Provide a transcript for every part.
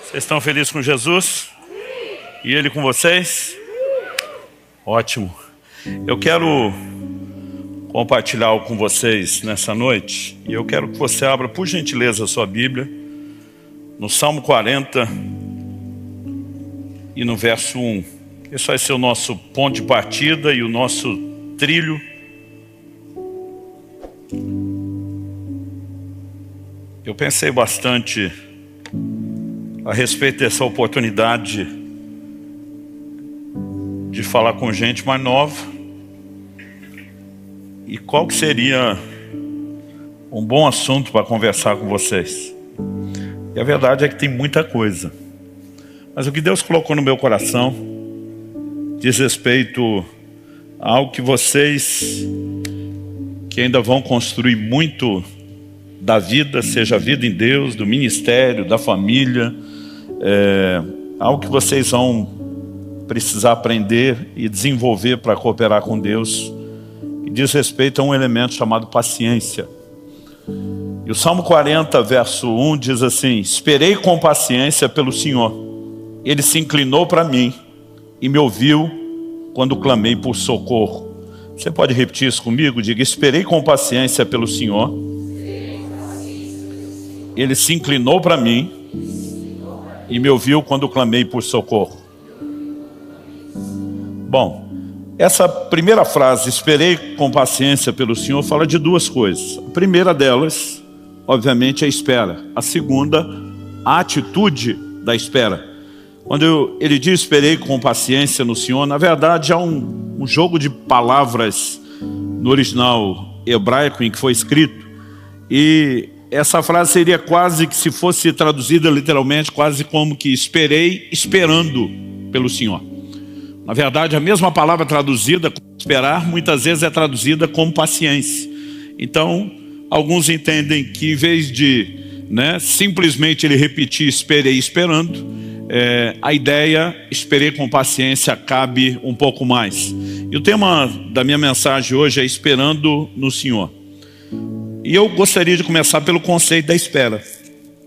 Vocês estão felizes com Jesus? E Ele com vocês? Ótimo. Eu quero compartilhar algo com vocês nessa noite. E eu quero que você abra, por gentileza, a sua Bíblia no Salmo 40 e no verso 1. Esse vai ser o nosso ponto de partida e o nosso trilho. Eu pensei bastante a respeito dessa oportunidade de falar com gente mais nova e qual que seria um bom assunto para conversar com vocês. E a verdade é que tem muita coisa, mas o que Deus colocou no meu coração diz respeito a algo que vocês que ainda vão construir muito da vida, seja a vida em Deus, do ministério, da família, algo que vocês vão precisar aprender e desenvolver para cooperar com Deus, e diz respeito a um elemento chamado paciência. E o Salmo 40, verso 1 diz assim: esperei com paciência pelo Senhor, Ele se inclinou para mim e me ouviu quando clamei por socorro. Você pode repetir isso comigo? Diga: esperei com paciência pelo Senhor, Ele se inclinou para mim e me ouviu quando clamei por socorro. Bom, essa primeira frase, esperei com paciência pelo Senhor, fala de duas coisas. A primeira delas, obviamente, é a espera. A segunda, a atitude da espera. Quando ele diz esperei com paciência no Senhor, na verdade há um jogo de palavras no original hebraico em que foi escrito. E essa frase seria quase que, se fosse traduzida literalmente, quase como que esperei esperando pelo Senhor. Na verdade, a mesma palavra traduzida como esperar, muitas vezes é traduzida como paciência. Então, alguns entendem que em vez de simplesmente ele repetir esperei esperando, a ideia esperei com paciência cabe um pouco mais. E o tema da minha mensagem hoje é esperando no Senhor. E eu gostaria de começar pelo conceito da espera.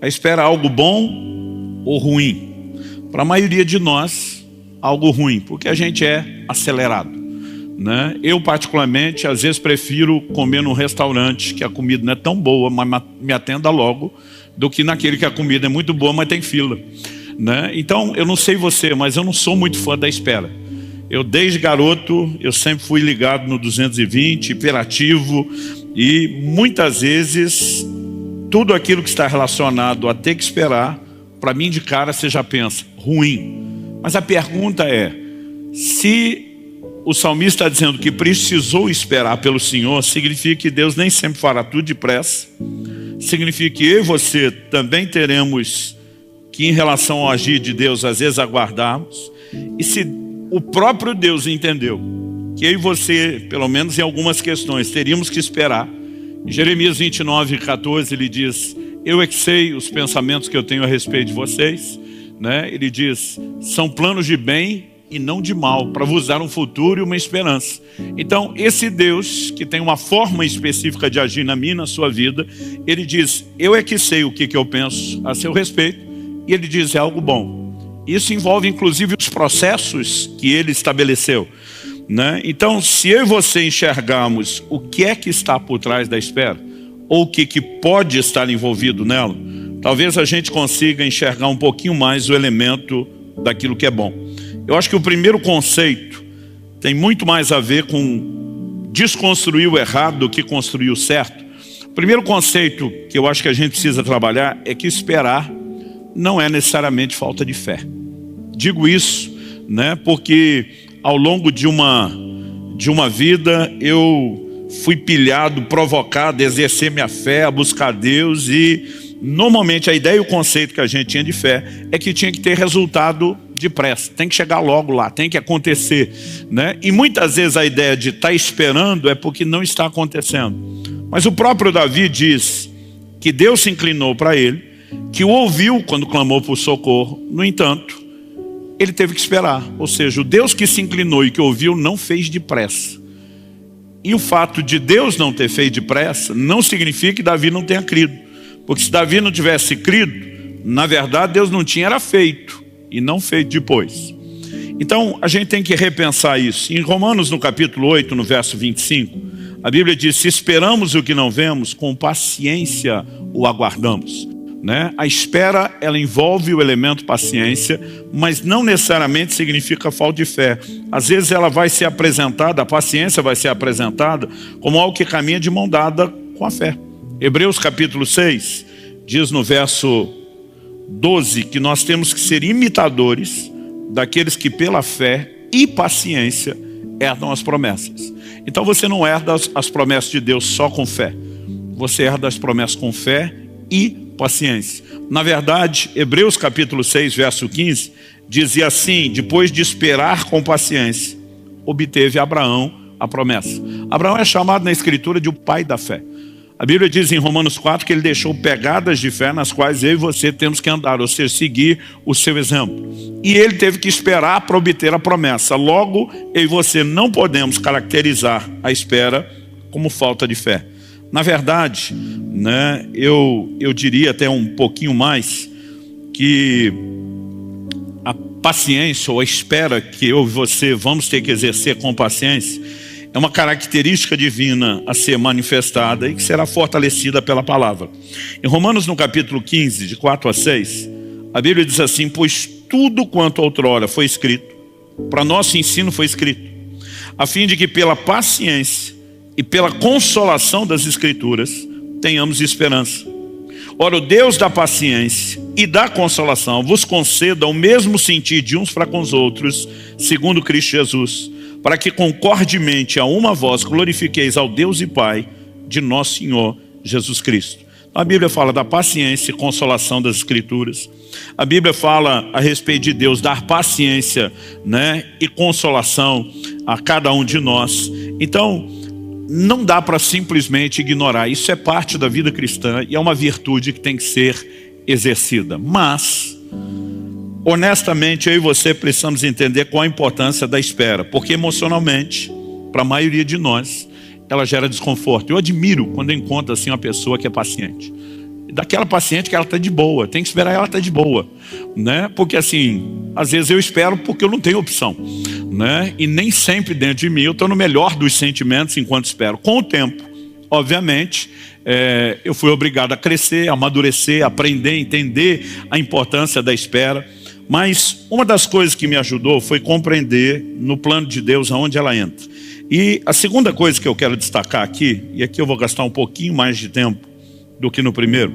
A espera é algo bom ou ruim? Para a maioria de nós, algo ruim, porque a gente é acelerado, Eu particularmente, às vezes prefiro comer num restaurante que a comida não é tão boa, mas me atenda logo, do que naquele que a comida é muito boa, mas tem fila, Então, eu não sei você, mas eu não sou muito fã da espera. Eu, desde garoto, eu sempre fui ligado no 220, hiperativo, e muitas vezes tudo aquilo que está relacionado a ter que esperar, para mim de cara você já pensa, ruim. Mas a pergunta é, se o salmista está dizendo que precisou esperar pelo Senhor, significa que Deus nem sempre fará tudo depressa, significa que eu e você também teremos que, em relação ao agir de Deus, às vezes aguardarmos. E se o próprio Deus entendeu que eu e você, pelo menos em algumas questões, teríamos que esperar. Em Jeremias 29, 14, ele diz: eu é que sei os pensamentos que eu tenho a respeito de vocês, Ele diz: são planos de bem e não de mal, para vos dar um futuro e uma esperança. Então, esse Deus, que tem uma forma específica de agir na minha e na sua vida, ele diz: eu é que sei o que eu penso a seu respeito, e ele diz: é algo bom. Isso envolve inclusive os processos que ele estabeleceu, Então, se eu e você enxergarmos o que é que está por trás da espera, ou o que pode estar envolvido nela, talvez a gente consiga enxergar um pouquinho mais o elemento daquilo que é bom. Eu acho que o primeiro conceito tem muito mais a ver com desconstruir o errado do que construir o certo. O primeiro conceito que eu acho que a gente precisa trabalhar é que esperar não é necessariamente falta de fé. Digo isso, porque ao longo de uma vida eu fui pilhado, provocado a exercer minha fé, a buscar Deus, e normalmente a ideia e o conceito que a gente tinha de fé é que tinha que ter resultado depressa, tem que chegar logo lá, tem que acontecer, E muitas vezes a ideia de estar esperando é porque não está acontecendo. Mas o próprio Davi diz que Deus se inclinou para ele, que o ouviu quando clamou por socorro. No entanto, ele teve que esperar. Ou seja, o Deus que se inclinou e que ouviu não fez depressa. E o fato de Deus não ter feito depressa não significa que Davi não tenha crido. Porque se Davi não tivesse crido, na verdade, Deus não tinha, era feito, e não feito depois. Então, a gente tem que repensar isso. Em Romanos, no capítulo 8, no verso 25, a Bíblia diz: se esperamos o que não vemos, com paciência o aguardamos. Né? A espera, ela envolve o elemento paciência, mas não necessariamente significa falta de fé. Às vezes ela vai ser apresentada, a paciência vai ser apresentada como algo que caminha de mão dada com a fé. Hebreus capítulo 6 diz no verso 12 que nós temos que ser imitadores daqueles que pela fé e paciência herdam as promessas. Então você não herda as promessas de Deus só com fé, você herda as promessas com fé e paciência. Na verdade, Hebreus capítulo 6, verso 15, dizia assim: depois de esperar com paciência, obteve Abraão a promessa. Abraão é chamado na escritura de o pai da fé. A Bíblia diz em Romanos 4 que ele deixou pegadas de fé nas quais eu e você temos que andar, ou seja, seguir o seu exemplo. E ele teve que esperar para obter a promessa. Logo, eu e você não podemos caracterizar a espera como falta de fé. Na verdade, né, eu diria até um pouquinho mais que a paciência ou a espera que eu e você vamos ter que exercer com paciência é uma característica divina a ser manifestada e que será fortalecida pela palavra. Em Romanos, no capítulo 15, de 4 a 6, a Bíblia diz assim: pois tudo quanto outrora foi escrito, para nosso ensino foi escrito, a fim de que pela paciência e pela consolação das Escrituras tenhamos esperança. Ora, o Deus da paciência e da consolação vos conceda o mesmo sentir de uns para com os outros, segundo Cristo Jesus, para que concordemente a uma voz glorifiqueis ao Deus e Pai de nosso Senhor Jesus Cristo. A Bíblia fala da paciência e consolação das Escrituras. A Bíblia fala a respeito de Deus dar paciência, né, e consolação a cada um de nós. Então, não dá para simplesmente ignorar. Isso é parte da vida cristã e é uma virtude que tem que ser exercida. Mas, honestamente, eu e você precisamos entender qual a importância da espera. Porque emocionalmente, para a maioria de nós, ela gera desconforto. Eu admiro quando eu encontro assim uma pessoa que é paciente. Daquela paciente que ela está de boa, tem que esperar ela estar de boa, né? Porque assim, às vezes eu espero porque eu não tenho opção, né? E nem sempre dentro de mim eu estou no melhor dos sentimentos enquanto espero. Com o tempo, obviamente, eu fui obrigado a crescer, a amadurecer, a aprender, a entender a importância da espera. Mas uma das coisas que me ajudou foi compreender no plano de Deus aonde ela entra. E a segunda coisa que eu quero destacar aqui, e aqui eu vou gastar um pouquinho mais de tempo do que no primeiro,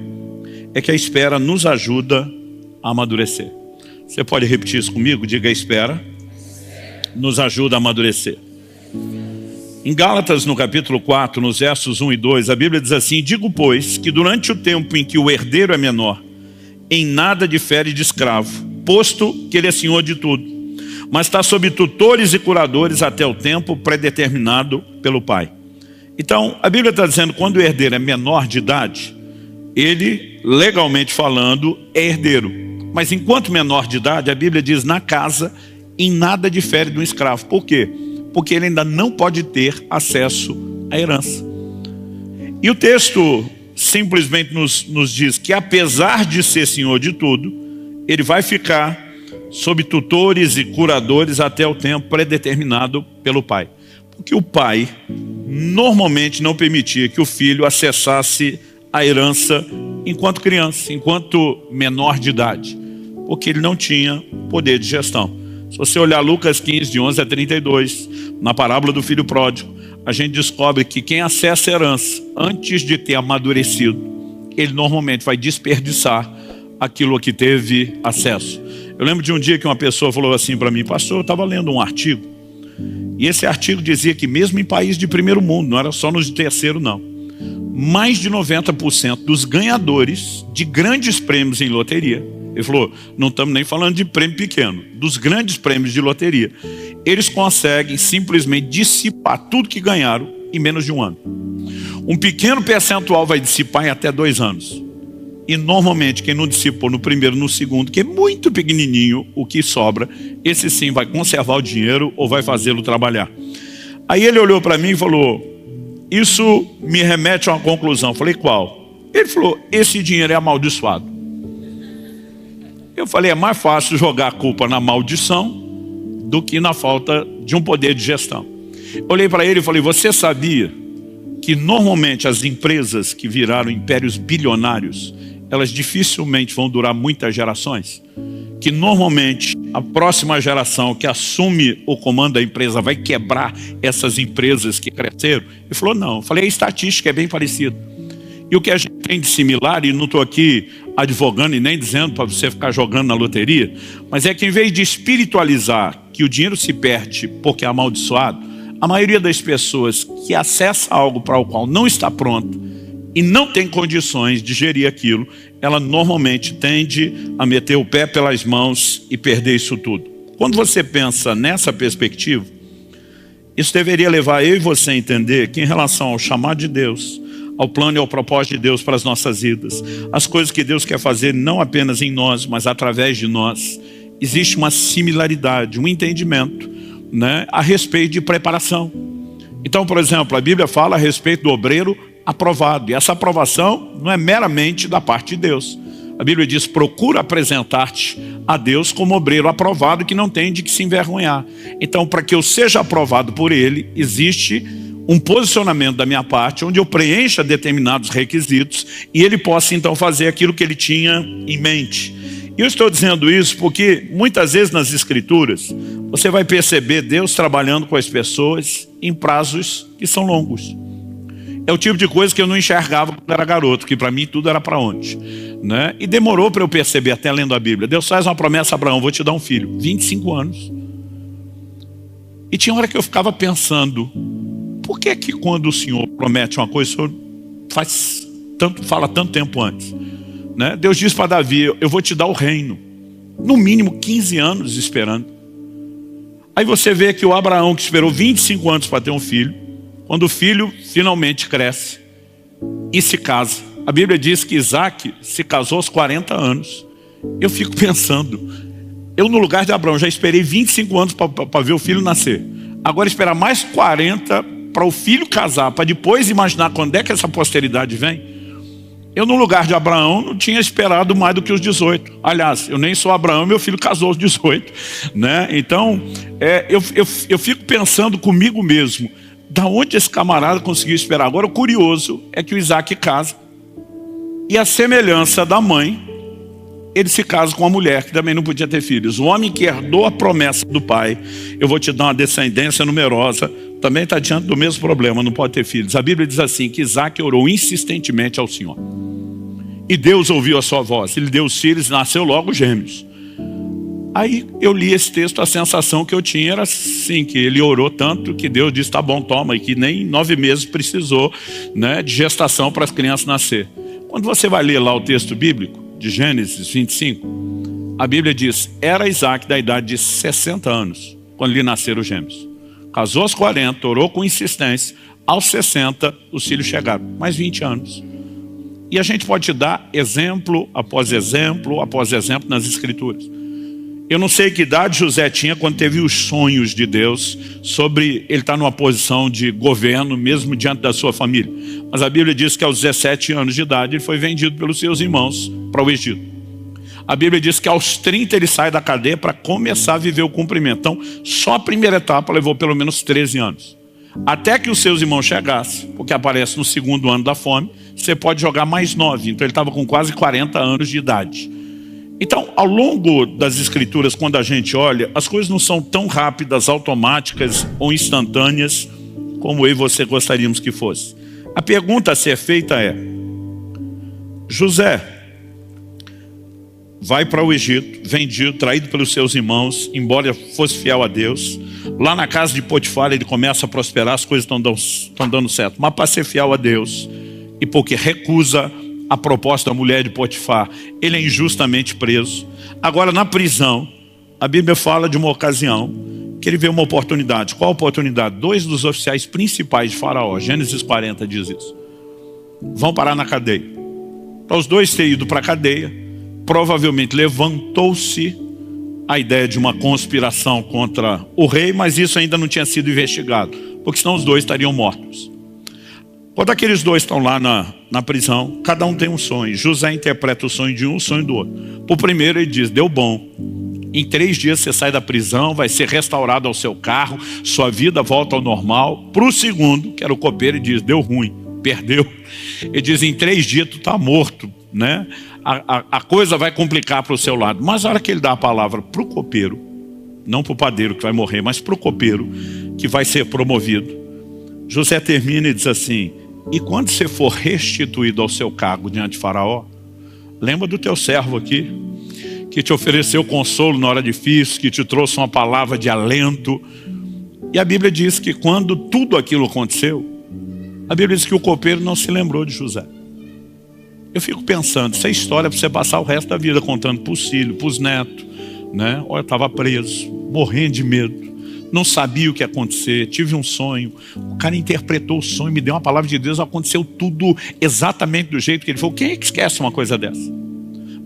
é que a espera nos ajuda a amadurecer. Você pode repetir isso comigo? Diga: a espera nos ajuda a amadurecer. Em Gálatas, no capítulo 4, nos versos 1 e 2, a Bíblia diz assim: digo, pois, que durante o tempo em que o herdeiro é menor, em nada difere de escravo, posto que ele é senhor de tudo, mas está sob tutores e curadores até o tempo predeterminado pelo Pai. Então, a Bíblia está dizendo que quando o herdeiro é menor de idade, ele, legalmente falando, é herdeiro. Mas enquanto menor de idade, a Bíblia diz: na casa, em nada difere de um escravo. Por quê? Porque ele ainda não pode ter acesso à herança. E o texto simplesmente nos diz que, apesar de ser senhor de tudo, ele vai ficar sob tutores e curadores até o tempo predeterminado pelo Pai. Porque o pai normalmente não permitia que o filho acessasse a herança enquanto criança, enquanto menor de idade, porque ele não tinha poder de gestão. Se você olhar Lucas 15, de 11 a 32, na parábola do filho pródigo, a gente descobre que quem acessa a herança antes de ter amadurecido, ele normalmente vai desperdiçar aquilo a que teve acesso. Eu lembro de um dia que uma pessoa falou assim para mim: pastor, eu estava lendo um artigo, e esse artigo dizia que mesmo em países de primeiro mundo, não era só nos de terceiro não, mais de 90% dos ganhadores de grandes prêmios em loteria, ele falou, não estamos nem falando de prêmio pequeno, dos grandes prêmios de loteria, eles conseguem simplesmente dissipar tudo que ganharam em menos de um ano. Um pequeno percentual vai dissipar em até 2 anos. E normalmente quem não dissipou no primeiro, no segundo, que é muito pequenininho o que sobra, esse sim vai conservar o dinheiro ou vai fazê-lo trabalhar. Aí ele olhou para mim e falou, isso me remete a uma conclusão. Eu falei, qual? Ele falou, esse dinheiro é amaldiçoado. Eu falei, é mais fácil jogar a culpa na maldição do que na falta de um poder de gestão. Olhei para ele e falei, você sabia que normalmente as empresas que viraram impérios bilionários, elas dificilmente vão durar muitas gerações? Que normalmente a próxima geração que assume o comando da empresa vai quebrar essas empresas que cresceram? Ele falou, não. Eu falei, a estatística é bem parecida. E o que a gente tem de similar, e não estou aqui advogando e nem dizendo para você ficar jogando na loteria, mas é que em vez de espiritualizar que o dinheiro se perde porque é amaldiçoado, a maioria das pessoas que acessa algo para o qual não está pronto e não tem condições de gerir aquilo, ela normalmente tende a meter o pé pelas mãos e perder isso tudo. Quando você pensa nessa perspectiva, isso deveria levar eu e você a entender que em relação ao chamado de Deus, ao plano e ao propósito de Deus para as nossas vidas, as coisas que Deus quer fazer não apenas em nós, mas através de nós, existe uma similaridade, um entendimento, né, a respeito de preparação. Então, por exemplo, a Bíblia fala a respeito do obreiro aprovado, e essa aprovação não é meramente da parte de Deus. A Bíblia diz, procura apresentar-te a Deus como obreiro aprovado que não tem de que se envergonhar. Então, para que eu seja aprovado por Ele, existe um posicionamento da minha parte, onde eu preencha determinados requisitos e Ele possa então fazer aquilo que Ele tinha em mente. E eu estou dizendo isso porque muitas vezes nas Escrituras você vai perceber Deus trabalhando com as pessoas em prazos que são longos. É o tipo de coisa que eu não enxergava quando era garoto, que para mim tudo era para onde, né? E demorou para eu perceber, até lendo a Bíblia. Deus faz uma promessa a Abraão, vou te dar um filho, 25 anos. E tinha hora que eu ficava pensando, por que que quando o Senhor promete uma coisa, o Senhor fala tanto tempo antes? Né? Deus diz para Davi, eu vou te dar o reino. No mínimo 15 anos esperando. Aí você vê que o Abraão, que esperou 25 anos para ter um filho, quando o filho finalmente cresce e se casa, a Bíblia diz que Isaac se casou aos 40 anos. Eu fico pensando, eu no lugar de Abraão já esperei 25 anos para ver o filho nascer. Agora esperar mais 40 para o filho casar, para depois imaginar quando é que essa posteridade vem. Eu no lugar de Abraão não tinha esperado mais do que os 18. Aliás, eu nem sou Abraão, meu filho casou aos 18. Né? Então, eu fico pensando comigo mesmo, da onde esse camarada conseguiu esperar? Agora o curioso é que o Isaac casa, e a semelhança da mãe, ele se casa com uma mulher que também não podia ter filhos. O homem que herdou a promessa do pai, eu vou te dar uma descendência numerosa, também está diante do mesmo problema, não pode ter filhos. A Bíblia diz assim, que Isaac orou insistentemente ao Senhor. E Deus ouviu a sua voz, ele deu os filhos e nasceu logo gêmeos. Aí eu li esse texto, a sensação que eu tinha era assim, que ele orou tanto que Deus disse, tá bom, toma, e que nem 9 meses precisou, né, de gestação para as crianças nascer. Quando você vai ler lá o texto bíblico, de Gênesis 25, a Bíblia diz, era Isaac da idade de 60 anos, quando lhe nasceram os gêmeos. Casou aos 40, orou com insistência, aos 60 os filhos chegaram, mais 20 anos. E a gente pode te dar exemplo após exemplo nas Escrituras. Eu não sei que idade José tinha quando teve os sonhos de Deus sobre ele estar numa posição de governo, mesmo diante da sua família. Mas a Bíblia diz que aos 17 anos de idade ele foi vendido pelos seus irmãos para o Egito. A Bíblia diz que aos 30 ele sai da cadeia para começar a viver o cumprimento. Então, só a primeira etapa levou pelo menos 13 anos. Até que os seus irmãos chegassem, porque aparece no segundo ano da fome, você pode jogar mais 9. Então ele estava com quase 40 anos de idade. Então, ao longo das Escrituras, quando a gente olha, as coisas não são tão rápidas, automáticas ou instantâneas como eu e você gostaríamos que fosse. A pergunta a ser feita é, José vai para o Egito, vendido, traído pelos seus irmãos, embora fosse fiel a Deus. Lá na casa de Potifar ele começa a prosperar, as coisas estão dando certo. Mas para ser fiel a Deus, e porque recusa a proposta da mulher de Potifar, ele é injustamente preso. Agora na prisão, a Bíblia fala de uma ocasião que ele vê uma oportunidade. Qual oportunidade? 2 dos oficiais principais de Faraó, Gênesis 40 diz isso, vão parar na cadeia. Para os dois terem ido para a cadeia, provavelmente levantou-se a ideia de uma conspiração contra o rei, mas isso ainda não tinha sido investigado, porque senão os dois estariam mortos. Quando aqueles dois estão lá na prisão, cada um tem um sonho. José interpreta o sonho de um, o sonho do outro. Para o primeiro ele diz, deu bom. Em 3 dias você sai da prisão, vai ser restaurado ao seu carro, sua vida volta ao normal. Para o segundo, que era o copeiro, ele diz, deu ruim, perdeu. Ele diz, em 3 dias tu está morto, né? A coisa vai complicar para o seu lado. Mas a hora que ele dá a palavra para o copeiro, não para o padeiro que vai morrer, mas para o copeiro que vai ser promovido, José termina e diz assim, e quando você for restituído ao seu cargo diante de Faraó, lembra do teu servo aqui, que te ofereceu consolo na hora difícil, que te trouxe uma palavra de alento. E a Bíblia diz que quando tudo aquilo aconteceu, a Bíblia diz que o copeiro não se lembrou de José. Eu fico pensando, essa história é para você passar o resto da vida contando para os filhos, para os netos, né? Olha, eu estava preso, morrendo de medo, não sabia o que ia acontecer, tive um sonho, o cara interpretou o sonho, me deu uma palavra de Deus, aconteceu tudo exatamente do jeito que ele falou. Quem é que esquece uma coisa dessa?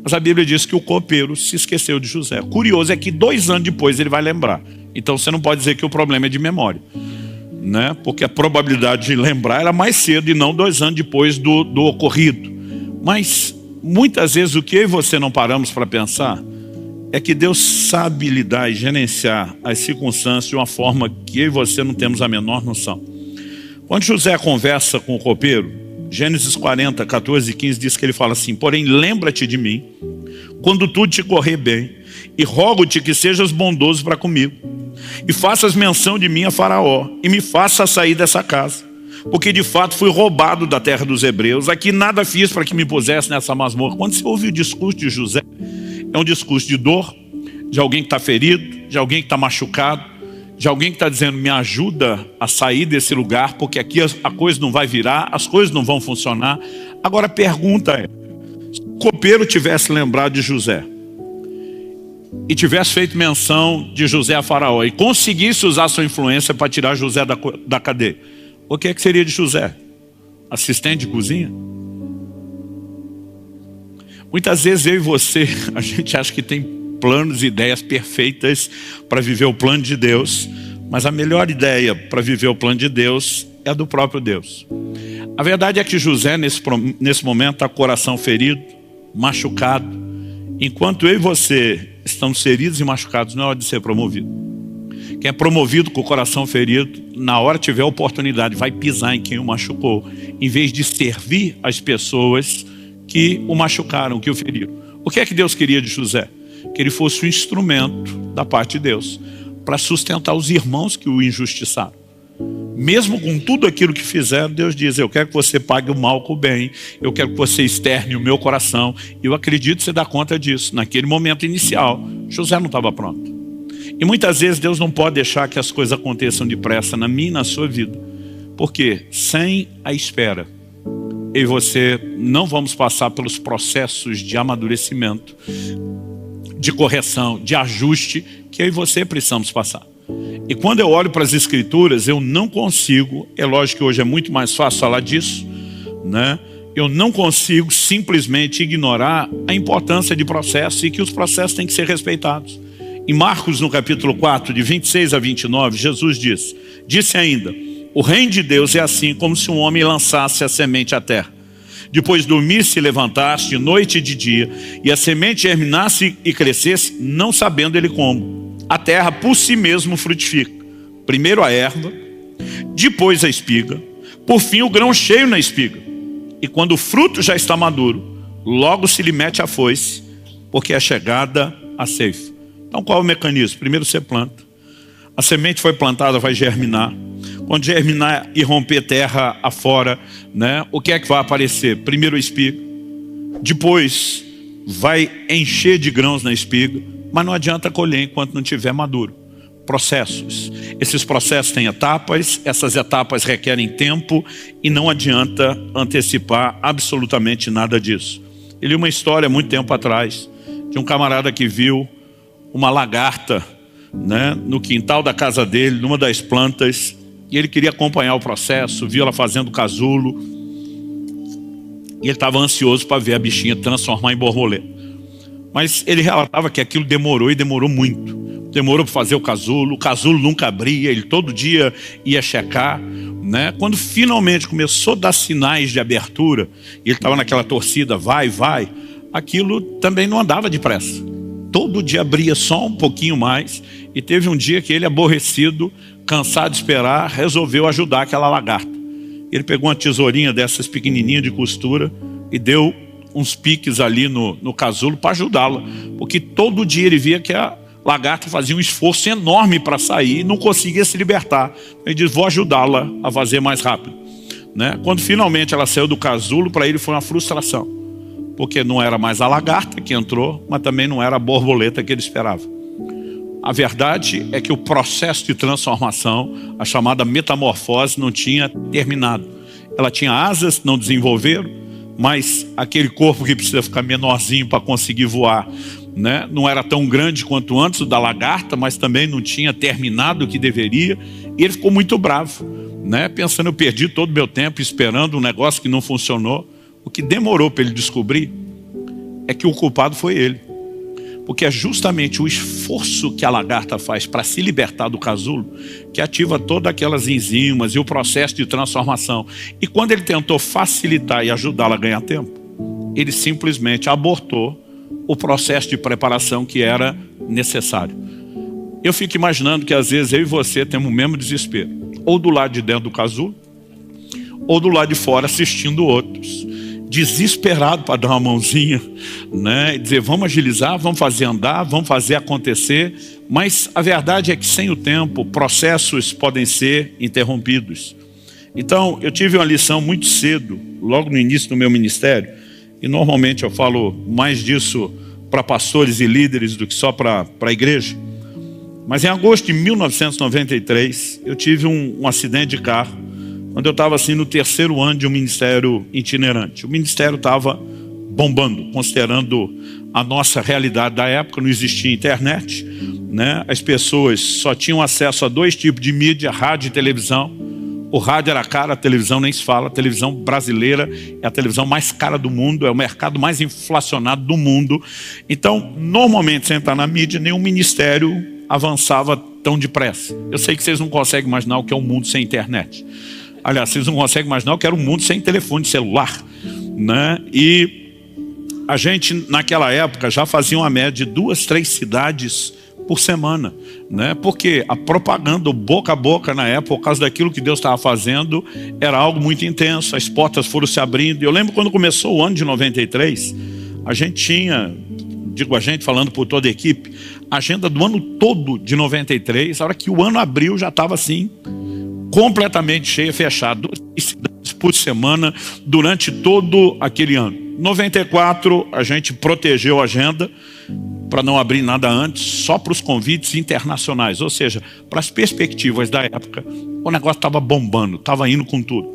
Mas a Bíblia diz que o copeiro se esqueceu de José. Curioso é que 2 anos depois ele vai lembrar. Então você não pode dizer que o problema é de memória, né? Porque a probabilidade de lembrar era mais cedo e não 2 anos depois do ocorrido. Mas muitas vezes o que eu e você não paramos para pensar é que Deus sabe lidar e gerenciar as circunstâncias de uma forma que eu e você não temos a menor noção. Quando José conversa com o copeiro, Gênesis 40, 14 e 15 diz que ele fala assim, porém lembra-te de mim, quando tudo te correr bem, e rogo-te que sejas bondoso para comigo, e faças menção de mim a Faraó, e me faça sair dessa casa, porque de fato fui roubado da terra dos hebreus, aqui nada fiz para que me pusesse nessa masmorra. Quando você ouve o discurso de José, é um discurso de dor, de alguém que está ferido, de alguém que está machucado, de alguém que está dizendo, me ajuda a sair desse lugar, porque aqui a coisa não vai virar, as coisas não vão funcionar. Agora a pergunta é, se o copeiro tivesse lembrado de José, e tivesse feito menção de José a Faraó, e conseguisse usar sua influência para tirar José da cadeia, o que é que seria de José? Assistente de cozinha? Muitas vezes eu e você, a gente acha que tem planos e ideias perfeitas para viver o plano de Deus, mas a melhor ideia para viver o plano de Deus é a do próprio Deus. A verdade é que José nesse momento está com o coração ferido, machucado, enquanto eu e você estamos feridos e machucados, não é hora de ser promovido. Quem é promovido com o coração ferido, na hora que tiver a oportunidade, vai pisar em quem o machucou, em vez de servir as pessoas que o machucaram, que o feriram. O que é que Deus queria de José? Que ele fosse um instrumento da parte de Deus para sustentar os irmãos que o injustiçaram. Mesmo com tudo aquilo que fizeram, Deus diz, eu quero que você pague o mal com o bem, eu quero que você externe o meu coração. Eu acredito que você dá conta disso. Naquele momento inicial, José não estava pronto. E muitas vezes Deus não pode deixar que as coisas aconteçam depressa na minha e na sua vida. Porque sem a espera, eu e você não vamos passar pelos processos de amadurecimento, de correção, de ajuste que eu e você precisamos passar. E quando eu olho para as Escrituras, eu não consigo, é lógico que hoje é muito mais fácil falar disso, né? Eu não consigo simplesmente ignorar a importância de processos e que os processos têm que ser respeitados. Em Marcos, no capítulo 4, de 26 a 29, Jesus disse ainda, o reino de Deus é assim como se um homem lançasse a semente à terra. Depois dormisse e levantasse de noite e de dia, e a semente germinasse e crescesse, não sabendo ele como. A terra por si mesmo frutifica. Primeiro a erva, depois a espiga, por fim o grão cheio na espiga. E quando o fruto já está maduro, logo se lhe mete a foice, porque é chegada a ceifa. Então qual é o mecanismo? Primeiro você planta. A semente foi plantada, vai germinar. Quando germinar e romper terra afora, né, o que é que vai aparecer? Primeiro a espiga. Depois vai encher de grãos na espiga. Mas não adianta colher enquanto não estiver maduro. Processos. Esses processos têm etapas. Essas etapas requerem tempo. E não adianta antecipar absolutamente nada disso. Eu li uma história muito tempo atrás de um camarada que viu uma lagarta, né, no quintal da casa dele, numa das plantas, e ele queria acompanhar o processo, viu ela fazendo casulo, e ele estava ansioso para ver a bichinha transformar em borboleta. Mas ele relatava que aquilo demorou e demorou muito, demorou para fazer o casulo nunca abria, ele todo dia ia checar, né? Quando finalmente começou a dar sinais de abertura, e ele estava naquela torcida, vai, aquilo também não andava depressa. Todo dia abria só um pouquinho mais, e teve um dia que ele, aborrecido, cansado de esperar, resolveu ajudar aquela lagarta. Ele pegou uma tesourinha dessas pequenininhas de costura e deu uns piques ali no casulo para ajudá-la, porque todo dia ele via que a lagarta fazia um esforço enorme para sair e não conseguia se libertar. Ele disse, vou ajudá-la a fazer mais rápido, né? Quando finalmente ela saiu do casulo, para ele foi uma frustração, porque não era mais a lagarta que entrou, mas também não era a borboleta que ele esperava. A verdade é que o processo de transformação, a chamada metamorfose, não tinha terminado. Ela tinha asas, não desenvolveram, mas aquele corpo que precisa ficar menorzinho para conseguir voar, né? Não era tão grande quanto antes da lagarta, mas também não tinha terminado o que deveria. E ele ficou muito bravo, né? Pensando, eu perdi todo o meu tempo esperando um negócio que não funcionou. O que demorou para ele descobrir é que o culpado foi ele. Porque é justamente o esforço que a lagarta faz para se libertar do casulo que ativa todas aquelas enzimas e o processo de transformação. E quando ele tentou facilitar e ajudá-la a ganhar tempo, ele simplesmente abortou o processo de preparação que era necessário. Eu fico imaginando que às vezes eu e você temos o mesmo desespero, ou do lado de dentro do casulo, ou do lado de fora assistindo outros, desesperado para dar uma mãozinha, né? E dizer, vamos agilizar, vamos fazer andar, vamos fazer acontecer. Mas a verdade é que sem o tempo, processos podem ser interrompidos. Então, eu tive uma lição muito cedo, logo no início do meu ministério, e normalmente eu falo mais disso para pastores e líderes do que só para a igreja. Mas em agosto de 1993, eu tive um acidente de carro, quando eu estava assim no 3º ano de um ministério itinerante. O ministério estava bombando, considerando a nossa realidade da época, não existia internet, né? As pessoas só tinham acesso a 2 tipos de mídia, rádio e televisão. O rádio era caro, a televisão nem se fala. A televisão brasileira é a televisão mais cara do mundo, é o mercado mais inflacionado do mundo. Então, normalmente, sem estar na mídia, nenhum ministério avançava tão depressa. Eu sei que vocês não conseguem imaginar o que é um mundo sem internet. Aliás, vocês não conseguem imaginar o que era um mundo sem telefone celular, né? E a gente, naquela época, já fazia uma média de 2, 3 cidades por semana, né? Porque a propaganda, boca a boca na época, por causa daquilo que Deus estava fazendo, era algo muito intenso, as portas foram se abrindo. Eu lembro quando começou o ano de 93, a gente tinha, digo a gente falando por toda a equipe, a agenda do ano todo de 93, a hora que o ano abriu já estava assim, completamente cheia, fechada, 2 cidades por semana durante todo aquele ano. 94 a gente protegeu a agenda para não abrir nada antes, só para os convites internacionais, ou seja, para as perspectivas da época, o negócio estava bombando, estava indo com tudo.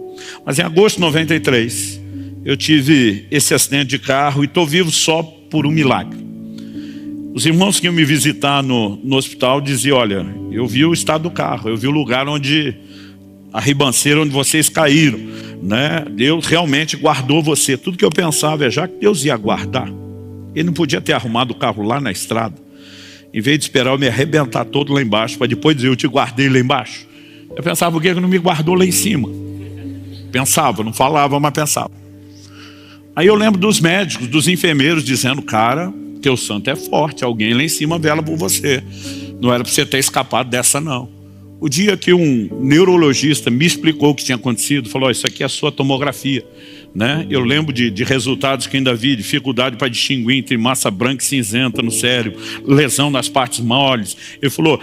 Mas em agosto de 93 eu tive esse acidente de carro e estou vivo só por um milagre. Os irmãos que iam me visitar no hospital diziam, olha, eu vi o estado do carro, eu vi o lugar onde a ribanceira onde vocês caíram, né? Deus realmente guardou você. Tudo que eu pensava é, já que Deus ia guardar, Ele não podia ter arrumado o carro lá na estrada, em vez de esperar eu me arrebentar todo lá embaixo, para depois dizer, eu te guardei lá embaixo. Eu pensava, por que Ele não me guardou lá em cima? Pensava, não falava, mas pensava. Aí eu lembro dos médicos, dos enfermeiros dizendo, cara, teu santo é forte, alguém lá em cima vela por você. Não era para você ter escapado dessa não. O dia que um neurologista me explicou o que tinha acontecido, falou, isso aqui é a sua tomografia, né? Eu lembro de resultados que ainda vi, dificuldade para distinguir entre massa branca e cinzenta no cérebro, lesão nas partes moles. Ele falou,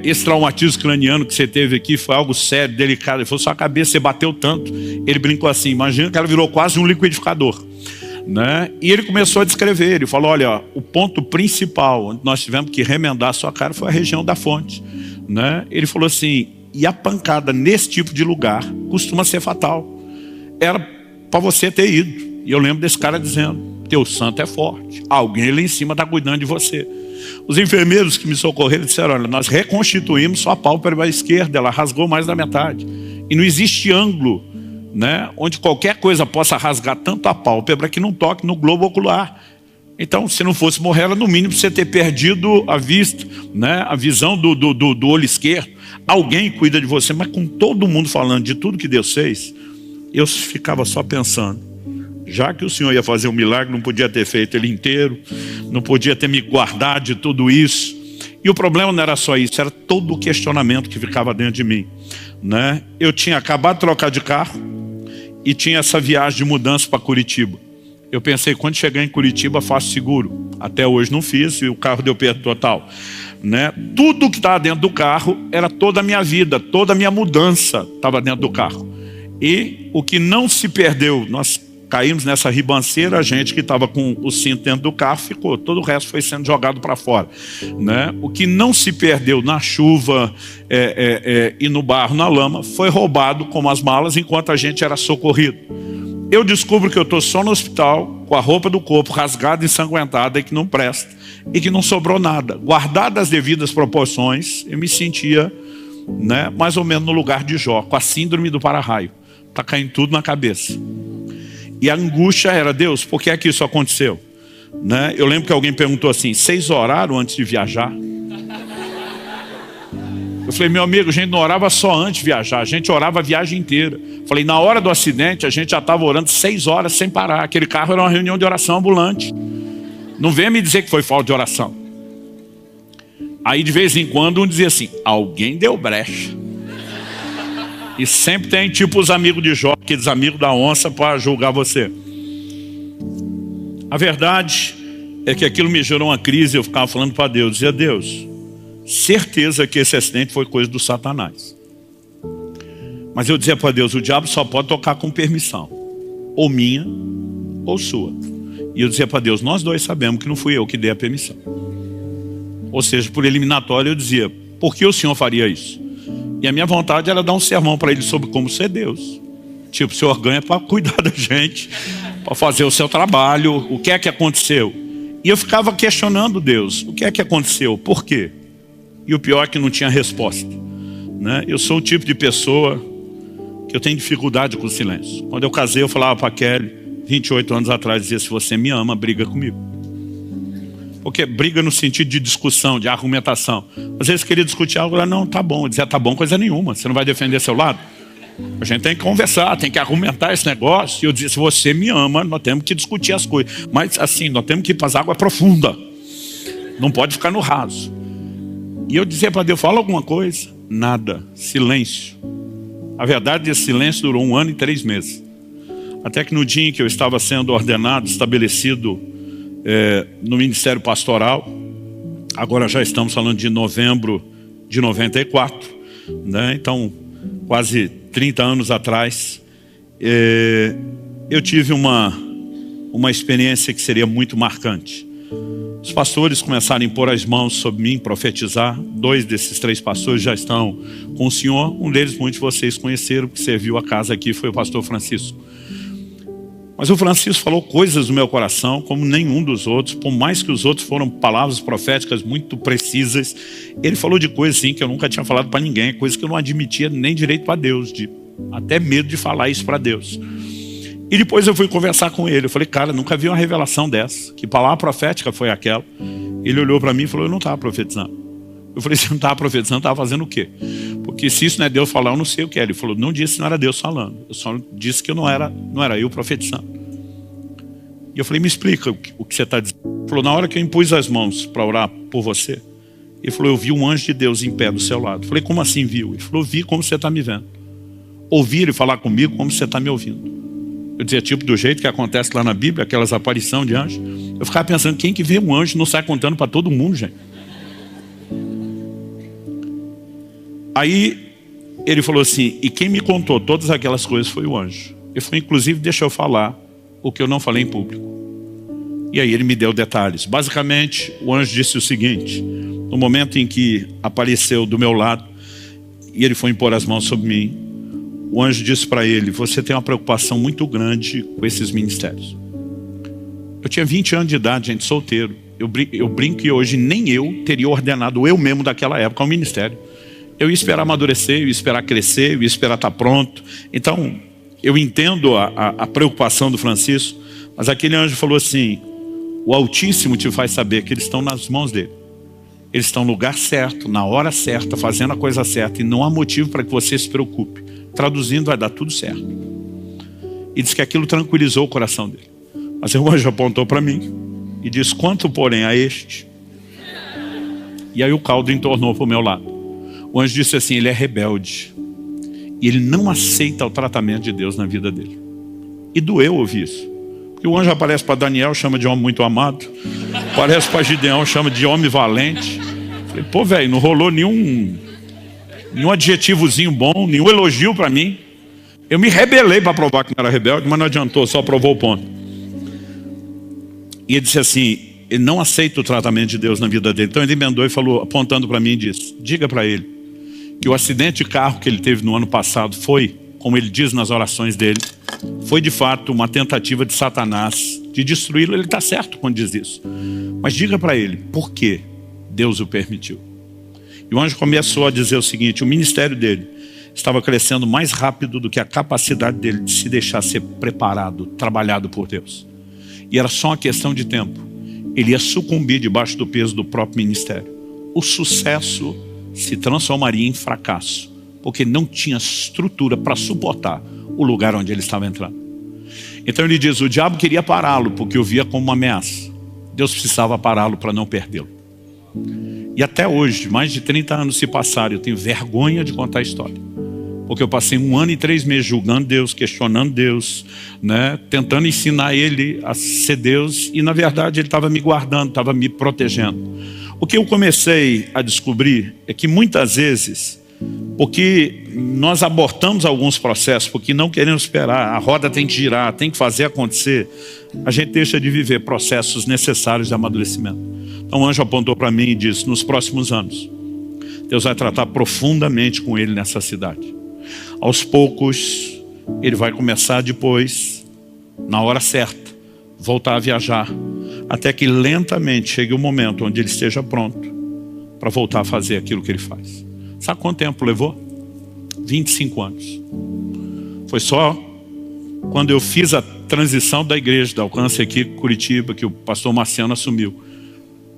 esse traumatismo craniano que você teve aqui foi algo sério, delicado. Ele falou, sua cabeça, você bateu tanto. Ele brincou assim, imagina que ela virou quase um liquidificador, né? E ele começou a descrever, ele falou, olha, o ponto principal onde nós tivemos que remendar a sua cara foi a região da fonte, né? Ele falou assim, e a pancada nesse tipo de lugar costuma ser fatal. Era para você ter ido. E eu lembro desse cara dizendo, teu santo é forte, alguém lá em cima está cuidando de você. Os enfermeiros que me socorreram disseram, olha, nós reconstituímos sua pálpebra esquerda, ela rasgou mais da metade. E não existe ângulo, né, onde qualquer coisa possa rasgar tanto a pálpebra que não toque no globo ocular. Então, se não fosse morrer, era no mínimo você ter perdido a vista, né? A visão do olho esquerdo. Alguém cuida de você, mas com todo mundo falando de tudo que Deus fez, eu ficava só pensando, já que o Senhor ia fazer um milagre, não podia ter feito ele inteiro, não podia ter me guardado de tudo isso. E o problema não era só isso, era todo o questionamento que ficava dentro de mim, né? Eu tinha acabado de trocar de carro e tinha essa viagem de mudança para Curitiba. Eu pensei, quando chegar em Curitiba, faço seguro. Até hoje não fiz e o carro deu perda total, né? Tudo que estava dentro do carro era toda a minha vida, toda a minha mudança estava dentro do carro. E o que não se perdeu, nós caímos nessa ribanceira, a gente que estava com o cinto dentro do carro ficou, todo o resto foi sendo jogado para fora, né? O que não se perdeu na chuva e no barro, na lama, foi roubado como as malas enquanto a gente era socorrido. Eu descubro que eu estou só no hospital, com a roupa do corpo rasgada, ensanguentada e que não presta, e que não sobrou nada. Guardadas as devidas proporções, eu me sentia, né, mais ou menos no lugar de Jó, com a síndrome do para-raio. Está caindo tudo na cabeça. E a angústia era, Deus, por que é que isso aconteceu? Né? Eu lembro que alguém perguntou assim, vocês oraram antes de viajar? Eu falei, meu amigo, a gente não orava só antes de viajar, a gente orava a viagem inteira. Falei, na hora do acidente, a gente já estava orando 6 horas sem parar. Aquele carro era uma reunião de oração ambulante. Não venha me dizer que foi falta de oração. Aí de vez em quando um dizia assim, alguém deu brecha. E sempre tem tipo os amigos de Jó, aqueles amigos da onça para julgar você. A verdade é que aquilo me gerou uma crise, eu ficava falando para Deus, dizia, Deus, certeza que esse acidente foi coisa do Satanás. Mas eu dizia para Deus, o diabo só pode tocar com permissão, ou minha, ou sua. E eu dizia para Deus, nós dois sabemos que não fui eu que dei a permissão. Ou seja, por eliminatório eu dizia, por que o Senhor faria isso? E a minha vontade era dar um sermão para ele sobre como ser Deus. Tipo, o Senhor ganha para cuidar da gente, para fazer o seu trabalho, o que é que aconteceu? E eu ficava questionando Deus, o que é que aconteceu? Por quê? E o pior é que não tinha resposta, né? Eu sou o tipo de pessoa que eu tenho dificuldade com o silêncio. Quando eu casei, eu falava para a Kelly, 28 anos atrás, dizia, se você me ama, briga comigo. Porque briga no sentido de discussão, de argumentação. Às vezes queria discutir algo, ela não, tá bom. Eu dizia, tá bom, coisa nenhuma, você não vai defender seu lado? A gente tem que conversar, tem que argumentar esse negócio. E eu dizia, se você me ama, nós temos que discutir as coisas. Mas assim, nós temos que ir para as águas profundas. Não pode ficar no raso. E eu dizia para Deus, fala alguma coisa. Nada, silêncio. A verdade, esse silêncio durou 1 ano e 3 meses. Até que no dia em que eu estava sendo ordenado, estabelecido no Ministério Pastoral, agora já estamos falando de novembro de 94, né? Então quase 30 anos atrás, eu tive uma experiência que seria muito marcante. Os pastores começaram a impor as mãos sobre mim, profetizar. 2 desses 3 pastores já estão com o Senhor. Um deles muitos de vocês conheceram, que serviu a casa aqui, foi o pastor Francisco. Mas o Francisco falou coisas no meu coração como nenhum dos outros, por mais que os outros foram palavras proféticas muito precisas, ele falou de coisas assim que eu nunca tinha falado para ninguém, coisas que eu não admitia nem direito para Deus, até medo de falar isso para Deus. E depois eu fui conversar com ele, eu falei, cara, nunca vi uma revelação dessa, que palavra profética foi aquela? Ele olhou para mim e falou, eu não estava profetizando. Eu falei, você não estava profetizando, estava fazendo o quê? Porque se isso não é Deus falar, eu não sei o que é. Ele falou, não disse que não era Deus falando, eu só disse que não era eu profetizando. E eu falei, me explica o que você está dizendo. Ele falou, na hora que eu impus as mãos para orar por você, ele falou, eu vi um anjo de Deus em pé do seu lado. Eu falei, como assim viu? Ele falou, vi como você está me vendo. Ouvir ele falar comigo como você está me ouvindo. Eu dizia, tipo do jeito que acontece lá na Bíblia, aquelas aparições de anjos. Eu ficava pensando, quem que vê um anjo não sai contando para todo mundo, gente? Aí ele falou assim, e quem me contou todas aquelas coisas foi o anjo. Ele falou, inclusive, deixa eu falar o que eu não falei em público. E aí ele me deu detalhes. Basicamente, o anjo disse o seguinte, no momento em que apareceu do meu lado, e ele foi impor as mãos sobre mim, o anjo disse para ele, você tem uma preocupação muito grande com esses ministérios. Eu tinha 20 anos de idade, gente, solteiro. Eu brinco que hoje nem eu teria ordenado eu mesmo daquela época ao ministério. Eu ia esperar amadurecer, eu ia esperar crescer, eu ia esperar estar pronto. Então, eu entendo a preocupação do Francisco, mas aquele anjo falou assim, O Altíssimo te faz saber que eles estão nas mãos dele. Eles estão no lugar certo, na hora certa, fazendo a coisa certa, e não há motivo para que você se preocupe. Traduzindo, vai dar tudo certo. E diz que aquilo tranquilizou o coração dele. Mas o anjo apontou para mim e disse: quanto, porém, a este? E aí o caldo entornou para o meu lado. O anjo disse assim: ele é rebelde. E ele não aceita o tratamento de Deus na vida dele. E doeu ouvir isso. Porque o anjo aparece para Daniel, chama de homem muito amado. Aparece para Gideão, chama de homem valente. Falei, pô, velho, não rolou nenhum adjetivozinho bom, nenhum elogio para mim. Eu me rebelei para provar que não era rebelde, mas não adiantou, só provou o ponto. E ele disse assim: ele não aceita o tratamento de Deus na vida dele. Então ele emendou e falou, apontando para mim, e disse: diga para ele que o acidente de carro que ele teve no ano passado foi, como ele diz nas orações dele, foi de fato uma tentativa de Satanás de destruí-lo. Ele está certo quando diz isso. Mas diga para ele por que Deus o permitiu. E o anjo começou a dizer o seguinte: o ministério dele estava crescendo mais rápido do que a capacidade dele de se deixar ser preparado, trabalhado por Deus. E era só uma questão de tempo. Ele ia sucumbir debaixo do peso do próprio ministério. O sucesso se transformaria em fracasso, porque não tinha estrutura para suportar o lugar onde ele estava entrando. Então ele diz: o diabo queria pará-lo, porque o via como uma ameaça. Deus precisava pará-lo para não perdê-lo. E até hoje, mais de 30 anos se passaram, eu tenho vergonha de contar a história. Porque eu passei 1 ano e 3 meses julgando Deus, questionando Deus, né, tentando ensinar ele a ser Deus, e na verdade ele estava me guardando, estava me protegendo. O que eu comecei a descobrir é que muitas vezes, porque nós abortamos alguns processos, porque não queremos esperar, a roda tem que girar, tem que fazer acontecer, a gente deixa de viver processos necessários de amadurecimento. Então o anjo apontou para mim e disse: nos próximos anos, Deus vai tratar profundamente com ele nessa cidade. Aos poucos, ele vai começar depois, na hora certa, voltar a viajar, até que lentamente chegue o momento onde ele esteja pronto para voltar a fazer aquilo que ele faz. Sabe quanto tempo levou? 25 anos. Foi só quando eu fiz a transição da igreja, da Alcance aqui em Curitiba, que o pastor Marciano assumiu,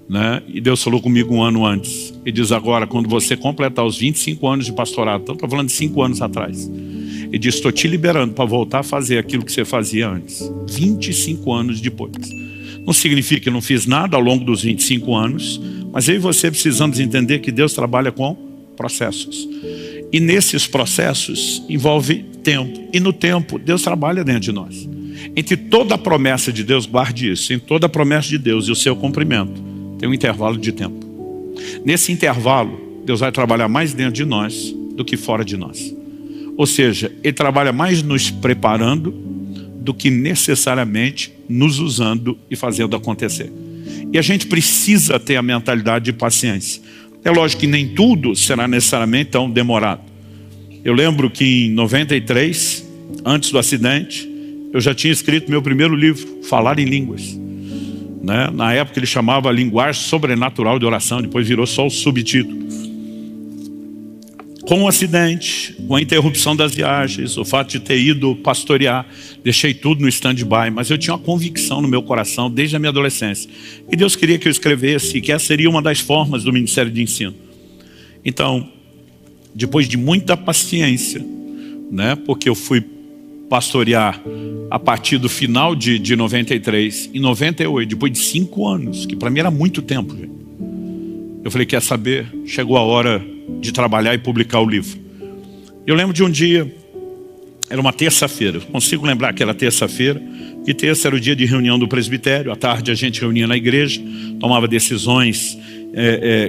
né? E Deus falou comigo 1 ano antes. Ele diz: agora, quando você completar os 25 anos de pastorado, então estou falando de 5 anos atrás, ele diz: estou te liberando para voltar a fazer aquilo que você fazia antes. 25 anos depois. Não significa que eu não fiz nada ao longo dos 25 anos, mas eu e você precisamos entender que Deus trabalha com processos. E nesses processos envolve tempo. E no tempo, Deus trabalha dentro de nós. Entre toda a promessa de Deus, guarde isso, em toda a promessa de Deus e o seu cumprimento, tem um intervalo de tempo. Nesse intervalo, Deus vai trabalhar mais dentro de nós do que fora de nós. Ou seja, Ele trabalha mais nos preparando do que necessariamente nos usando e fazendo acontecer. E a gente precisa ter a mentalidade de paciência. É lógico que nem tudo será necessariamente tão demorado. Eu lembro que em 93, antes do acidente, eu já tinha escrito meu primeiro livro, Falar em Línguas. Né? Na época ele chamava Linguagem Sobrenatural de Oração, depois virou só o subtítulo. Com o acidente, com a interrupção das viagens, o fato de ter ido pastorear, deixei tudo no stand-by, mas eu tinha uma convicção no meu coração desde a minha adolescência. E Deus queria que eu escrevesse, que essa seria uma das formas do Ministério de Ensino. Então, depois de muita paciência, né, porque eu fui pastorear a partir do final de 93, em 98, depois de 5 anos, que para mim era muito tempo, gente. Eu falei: quer saber? Chegou a hora de trabalhar e publicar o livro. Eu lembro de um dia, era uma terça-feira, consigo lembrar que era terça-feira, e terça era o dia de reunião do presbitério, à tarde a gente reunia na igreja, tomava decisões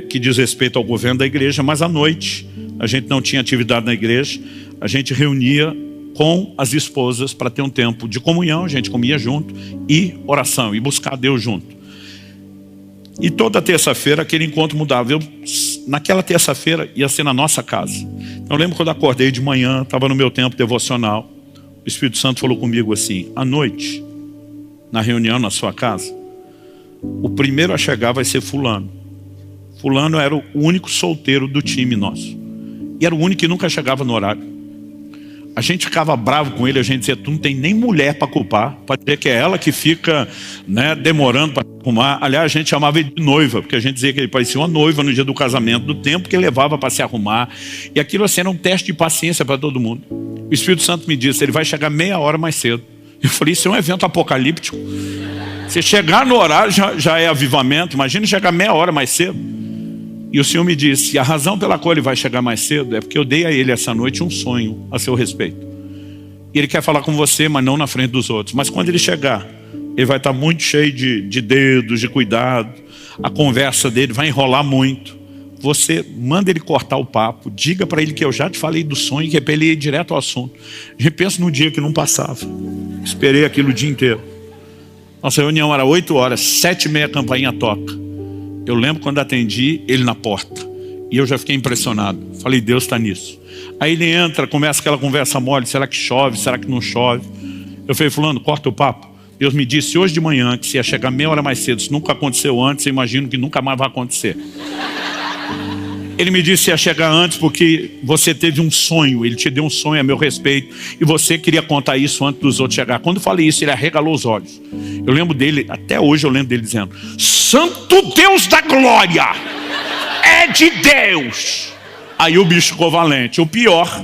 que diz respeito ao governo da igreja, mas à noite a gente não tinha atividade na igreja, a gente reunia com as esposas para ter um tempo de comunhão, a gente comia junto, e oração, e buscar Deus junto. E toda terça-feira aquele encontro mudava. Naquela terça-feira ia ser na nossa casa. Então eu lembro quando eu acordei de manhã, estava no meu tempo devocional, o Espírito Santo falou comigo assim: à noite, na reunião na sua casa, o primeiro a chegar vai ser fulano. Fulano era o único solteiro do time nosso. E era o único que nunca chegava no horário. A gente ficava bravo com ele, a gente dizia, tu não tem nem mulher para culpar, pode dizer que é ela que fica, né, demorando para arrumar. Aliás, a gente chamava ele de noiva, porque a gente dizia que ele parecia uma noiva no dia do casamento, do tempo que ele levava para se arrumar. E aquilo assim era um teste de paciência para todo mundo. O Espírito Santo me disse, ele vai chegar meia hora mais cedo. Eu falei, isso é um evento apocalíptico. Se chegar no horário já é avivamento, imagina chegar meia hora mais cedo. E o Senhor me disse, a razão pela qual ele vai chegar mais cedo é porque eu dei a ele essa noite um sonho a seu respeito. E ele quer falar com você, mas não na frente dos outros. Mas quando ele chegar, ele vai estar muito cheio de dedos, de cuidado. A conversa dele vai enrolar muito. Você manda ele cortar o papo, diga para ele que eu já te falei do sonho, que é para ele ir direto ao assunto. A gente pensa no dia que não passava. Esperei aquilo o dia inteiro. Nossa reunião era 8 horas, 7h30 a campainha toca. Eu lembro quando atendi ele na porta. E eu já fiquei impressionado. Falei, Deus está nisso. Aí ele entra, começa aquela conversa mole. Será que chove? Será que não chove? Eu falei, fulano, corta o papo. Deus me disse hoje de manhã que se ia chegar meia hora mais cedo. Se nunca aconteceu antes, eu imagino que nunca mais vai acontecer. Ele me disse que ia chegar antes porque você teve um sonho. Ele te deu um sonho a meu respeito. E você queria contar isso antes dos outros chegar. Quando eu falei isso, ele arregalou os olhos. Eu lembro dele, até hoje eu lembro dele dizendo, Santo Deus da glória, é de Deus. Aí o bicho ficou valente. O pior,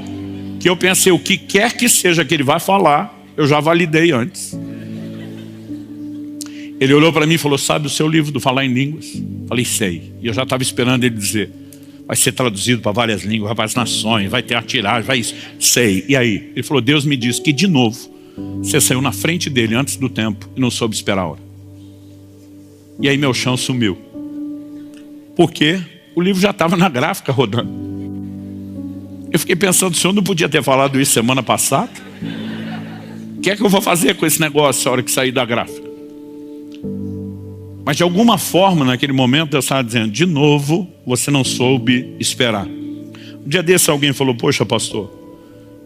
que eu pensei, o que quer que seja que ele vai falar, eu já validei antes. Ele olhou para mim e falou, sabe o seu livro do Falar em Línguas? Falei, sei. E eu já estava esperando ele dizer, vai ser traduzido para várias línguas, vai para as nações, vai ter a tiragem, vai isso. Sei. E aí? Ele falou, Deus me disse que de novo, você saiu na frente dele antes do tempo e não soube esperar a hora. E aí meu chão sumiu. Por quê? O livro já estava na gráfica rodando. Eu fiquei pensando, o senhor não podia ter falado isso semana passada? O que é que eu vou fazer com esse negócio na hora que sair da gráfica? Mas de alguma forma, naquele momento, eu estava dizendo, de novo, você não soube esperar. Um dia desse alguém falou, poxa pastor,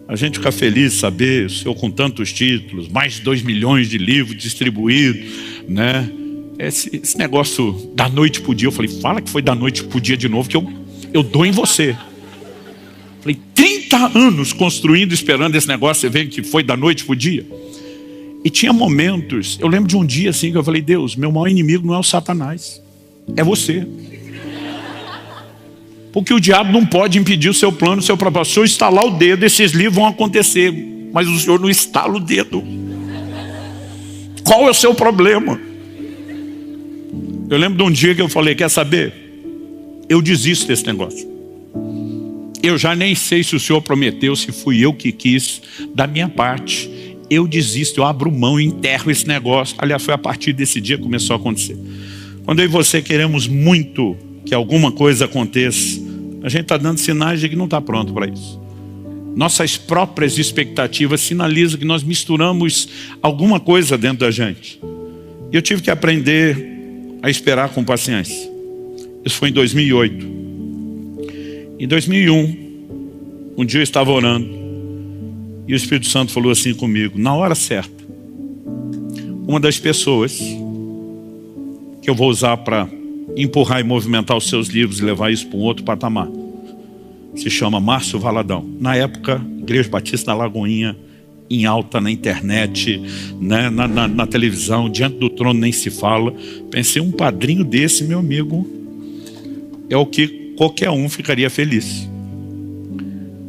a gente fica feliz de saber, o senhor com tantos títulos, mais de 2 milhões de livros distribuídos, né? Esse negócio da noite pro dia, eu falei, fala que foi da noite pro dia de novo, que eu dou em você. Falei, 30 anos construindo, esperando esse negócio, você vê que foi da noite pro dia. E tinha momentos, eu lembro de um dia assim que eu falei, Deus, meu maior inimigo não é o Satanás, é você. Porque o diabo não pode impedir o seu plano, o seu propósito. Se o senhor estalar o dedo, esses livros vão acontecer, mas o senhor não estala o dedo. Qual é o seu problema? Eu lembro de um dia que eu falei, quer saber? Eu desisto desse negócio. Eu já nem sei se o senhor prometeu, se fui eu que quis, da minha parte. Eu desisto, eu abro mão e enterro esse negócio. Aliás, foi a partir desse dia que começou a acontecer. Quando eu e você queremos muito que alguma coisa aconteça, a gente está dando sinais de que não está pronto para isso. Nossas próprias expectativas sinalizam que nós misturamos alguma coisa dentro da gente. E eu tive que aprender a esperar com paciência. Isso foi em 2008. Em 2001, um dia eu estava orando e o Espírito Santo falou assim comigo, na hora certa, uma das pessoas que eu vou usar para empurrar e movimentar os seus livros e levar isso para um outro patamar, se chama Márcio Valadão. Na época, Igreja Batista da Lagoinha, em alta na internet, né, na televisão, diante do trono nem se fala. Pensei, um padrinho desse, meu amigo, é o que qualquer um ficaria feliz.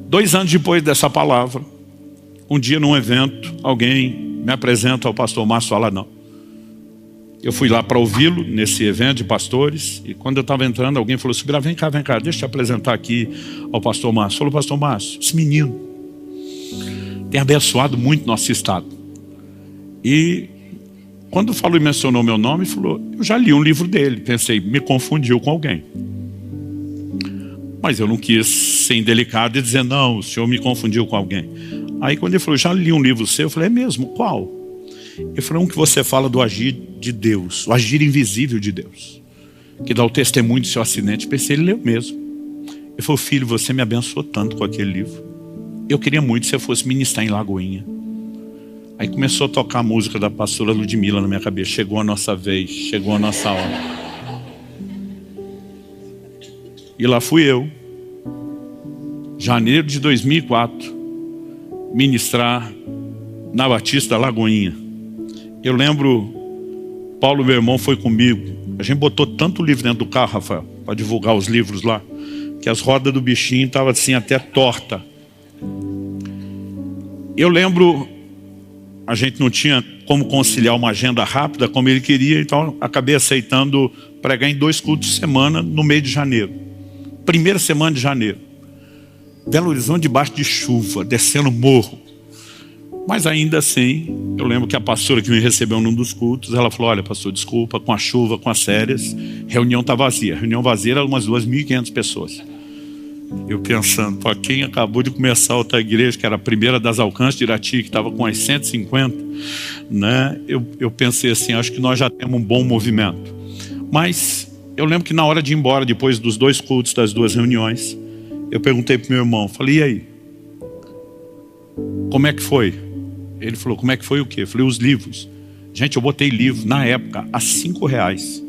2 anos depois dessa palavra, um dia num evento, alguém me apresenta ao pastor Márcio Valadão. Eu fui lá para ouvi-lo nesse evento de pastores, e quando eu estava entrando, alguém falou assim, vem cá, deixa eu te apresentar aqui ao pastor Márcio. Falou, pastor Márcio, esse menino tem abençoado muito nosso estado. E quando falou e mencionou meu nome, falou, eu já li um livro dele. Pensei, me confundiu com alguém. Mas eu não quis ser indelicado e dizer, não, o senhor me confundiu com alguém. Aí quando ele falou, já li um livro seu, eu falei, é mesmo? Qual? Ele falou, um que você fala do agir de Deus, o agir invisível de Deus, que dá o testemunho do seu acidente. Pensei, ele leu mesmo. Ele falou, filho, você me abençoou tanto com aquele livro. Eu queria muito que você fosse ministrar em Lagoinha. Aí começou a tocar a música da pastora Ludmila na minha cabeça. Chegou a nossa vez, chegou a nossa hora. E lá fui eu, janeiro de 2004, ministrar na Batista Lagoinha. Eu lembro, Paulo, meu irmão, foi comigo. A gente botou tanto livro dentro do carro, Rafael, para divulgar os livros lá, que as rodas do bichinho estavam assim até torta. Eu lembro, a gente não tinha como conciliar uma agenda rápida como ele queria, então acabei aceitando pregar em 2 cultos de semana no mês de janeiro. Primeira semana de janeiro. Belo Horizonte debaixo de chuva, descendo morro. Mas ainda assim, eu lembro que a pastora que me recebeu num dos cultos, ela falou: olha, pastor, desculpa, com a chuva, com as férias, reunião está vazia. A reunião vazia era umas 2.500 pessoas. Eu pensando, para quem acabou de começar outra igreja, que era a primeira das Alcances de Irati, que estava com as 150, né? Eu pensei assim, acho que nós já temos um bom movimento. Mas eu lembro que na hora de ir embora, depois dos 2 cultos, das 2 reuniões, eu perguntei para o meu irmão, falei, e aí? Como é que foi? Ele falou, como é que foi o quê? Eu falei, os livros. Gente, eu botei livro, na época, a R$5,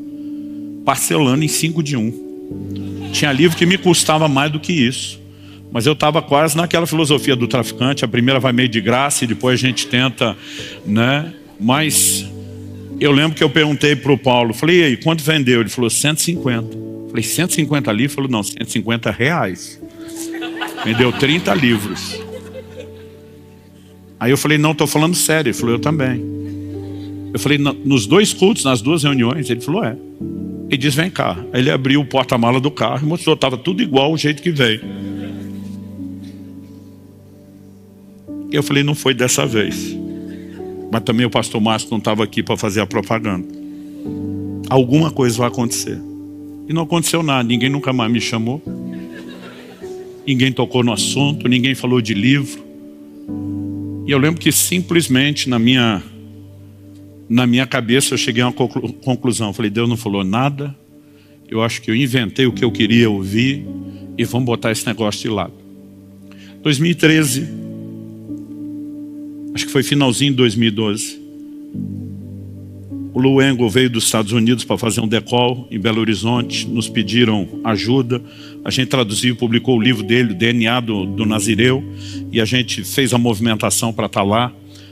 parcelando em 5 de 1. Tinha livro que me custava mais do que isso. Mas eu estava quase naquela filosofia do traficante, a primeira vai meio de graça e depois a gente tenta, né? Mas eu lembro que eu perguntei para o Paulo, falei, e aí, quanto vendeu? Ele falou, 150. Falei, 150 livros? Ele falou, não, R$150. Vendeu 30 livros. Aí eu falei, não, estou falando sério. Ele falou, eu também. Eu falei, nos 2 cultos, nas 2 reuniões, ele falou, é. Ele disse, vem cá. Aí ele abriu o porta-mala do carro e mostrou, estava tudo igual o jeito que veio. Eu falei, não foi dessa vez. Mas também o pastor Márcio não estava aqui para fazer a propaganda. Alguma coisa vai acontecer. E não aconteceu nada, ninguém nunca mais me chamou. Ninguém tocou no assunto, ninguém falou de livro. E eu lembro que simplesmente na minha cabeça eu cheguei a uma conclusão. Eu falei, Deus não falou nada. Eu acho que eu inventei o que eu queria ouvir e vamos botar esse negócio de lado. 2013, acho que foi finalzinho de 2012, o Lou Engle veio dos Estados Unidos para fazer um decol em Belo Horizonte. Nos pediram ajuda. A gente traduziu e publicou o livro dele, o DNA do Nazireu, e a gente fez a movimentação para estar lá.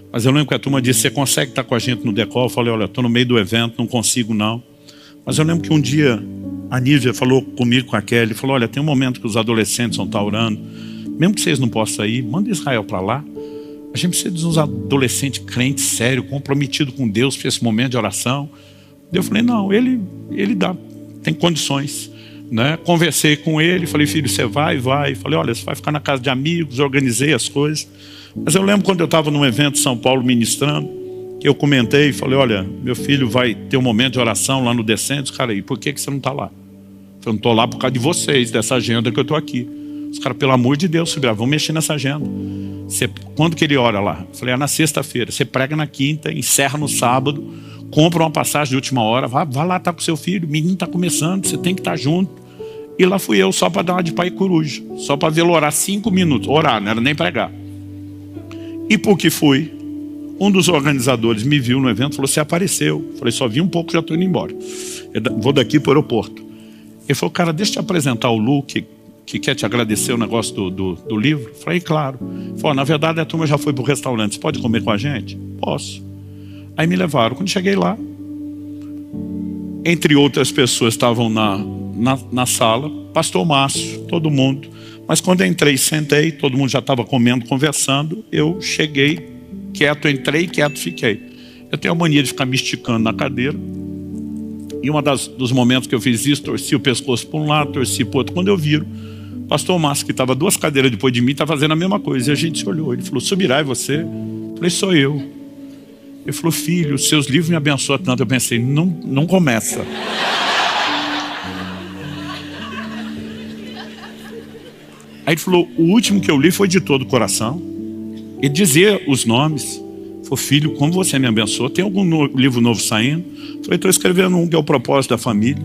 Mas eu lembro que a turma disse, você consegue estar com a gente no decol? Eu falei, olha, estou no meio do evento, não consigo não. Mas eu lembro que um dia a Nívia falou comigo, com a Kelly, falou, olha, tem um momento que os adolescentes vão estar orando, mesmo que vocês não possam ir, manda Israel para lá. A gente precisa de uns adolescentes crentes, sérios, comprometidos com Deus para esse momento de oração. Eu falei, não, ele dá, tem condições, né? Conversei com ele, falei, filho, você vai. Falei, olha, você vai ficar na casa de amigos, organizei as coisas. Mas eu lembro quando eu estava num evento em São Paulo ministrando, eu comentei, falei, olha, meu filho vai ter um momento de oração lá no Descentes. Cara, e por que você não está lá? Eu não estou lá por causa de vocês, dessa agenda que eu estou aqui. Os caras, pelo amor de Deus, vão mexer nessa agenda. Quando que ele ora lá? Eu falei, na sexta-feira. Você prega na quinta, encerra no sábado, compra uma passagem de última hora, vai lá, tá com seu filho, o menino está começando, você tem que estar junto. E lá fui eu só para dar uma de pai coruja, só para vê-lo orar 5 minutos, orar, não era nem pregar. E porque fui, um dos organizadores me viu no evento e falou, você apareceu. Eu falei, só vi um pouco, já estou indo embora. Vou daqui para o aeroporto. Ele falou, cara, deixa eu te apresentar o Lu, que quer te agradecer o negócio do livro. Eu falei, claro. Ele falou, na verdade a turma já foi para o restaurante, você pode comer com a gente? Posso. Aí me levaram. Quando cheguei lá, entre outras pessoas estavam na sala, pastor Márcio, todo mundo. Mas quando eu entrei, sentei, todo mundo já estava comendo, conversando, eu cheguei quieto, entrei, quieto, fiquei. Eu tenho a mania de ficar me esticando na cadeira. E dos momentos que eu fiz isso, torci o pescoço para um lado, torci para o outro. Quando eu viro, o pastor Márcio, que estava 2 cadeiras depois de mim, está fazendo a mesma coisa. E a gente se olhou. Ele falou, Subirá, é você? Eu falei, sou eu. Ele falou, filho, os seus livros me abençoam tanto. Eu pensei, não começa. Aí ele falou, o último que eu li foi de todo o coração. Ele dizia os nomes. Falei, filho, como você me abençoou? Tem algum livro novo saindo? Eu falei, estou escrevendo um que é o propósito da família.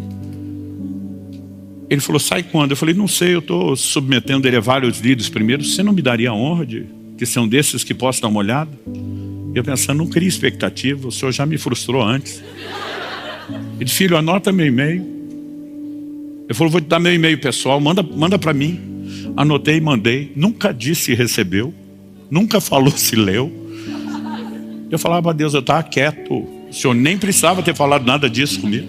Ele falou, sai quando? Eu falei, não sei, eu estou submetendo ele a vários líderes primeiro. Você não me daria a honra de ser um desses que possa dar uma olhada? Eu pensando, não cria expectativa, o senhor já me frustrou antes. Ele disse, filho, anota meu e-mail. Ele falou, vou te dar meu e-mail pessoal, manda para mim. Anotei e mandei, nunca disse recebeu. nunca falou se leu. Eu falava, Deus, eu estava quieto, o senhor nem precisava ter falado nada disso comigo.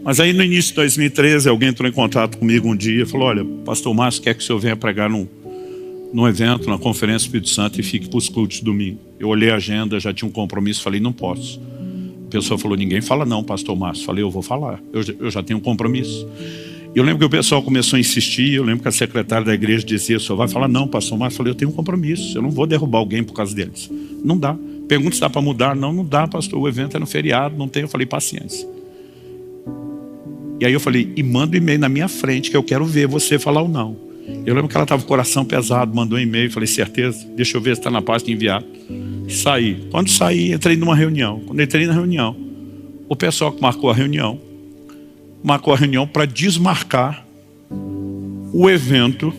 Mas aí no início de 2013, alguém entrou em contato comigo um dia e falou, olha, pastor Márcio quer que o senhor venha pregar num evento, na Conferência Espírito Santo, e fique para os cultos de domingo. Eu olhei a agenda, já tinha um compromisso, falei, não posso. A pessoa falou, ninguém fala não, pastor Márcio. Falei, eu vou falar, eu já tenho um compromisso. E eu lembro que o pessoal começou a insistir, eu lembro que a secretária da igreja dizia, o senhor vai falar não, pastor Márcio. Eu falei, eu tenho um compromisso, eu não vou derrubar alguém por causa deles. Não dá. Pergunta se dá para mudar. Não, não dá, pastor, o evento é no feriado, não tem. Eu falei, paciência. E aí eu falei, e manda um e-mail na minha frente que eu quero ver você falar ou não. Eu lembro que ela estava com o coração pesado, mandou um e-mail, falei, certeza? Deixa eu ver se está na pasta enviado. Saí. Quando saí, entrei numa reunião. Quando entrei na reunião, o pessoal que marcou a reunião para desmarcar o evento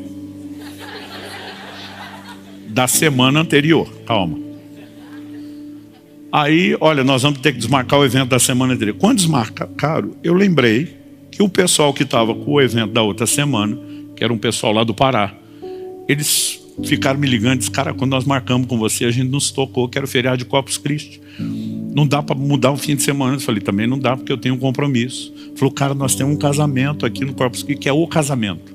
da semana anterior. Calma. Aí, olha, nós vamos ter que desmarcar o evento da semana anterior. Quando desmarcaram, eu lembrei que o pessoal que estava com o evento da outra semana, que era um pessoal lá do Pará, eles ficaram me ligando e disseram, cara, quando nós marcamos com você, a gente nos tocou que era o feriado de Corpus Christi. Não dá para mudar um fim de semana. Eu falei, também não dá, porque eu tenho um compromisso. Falou, cara, nós temos um casamento aqui no Corpus Christi, que é o casamento.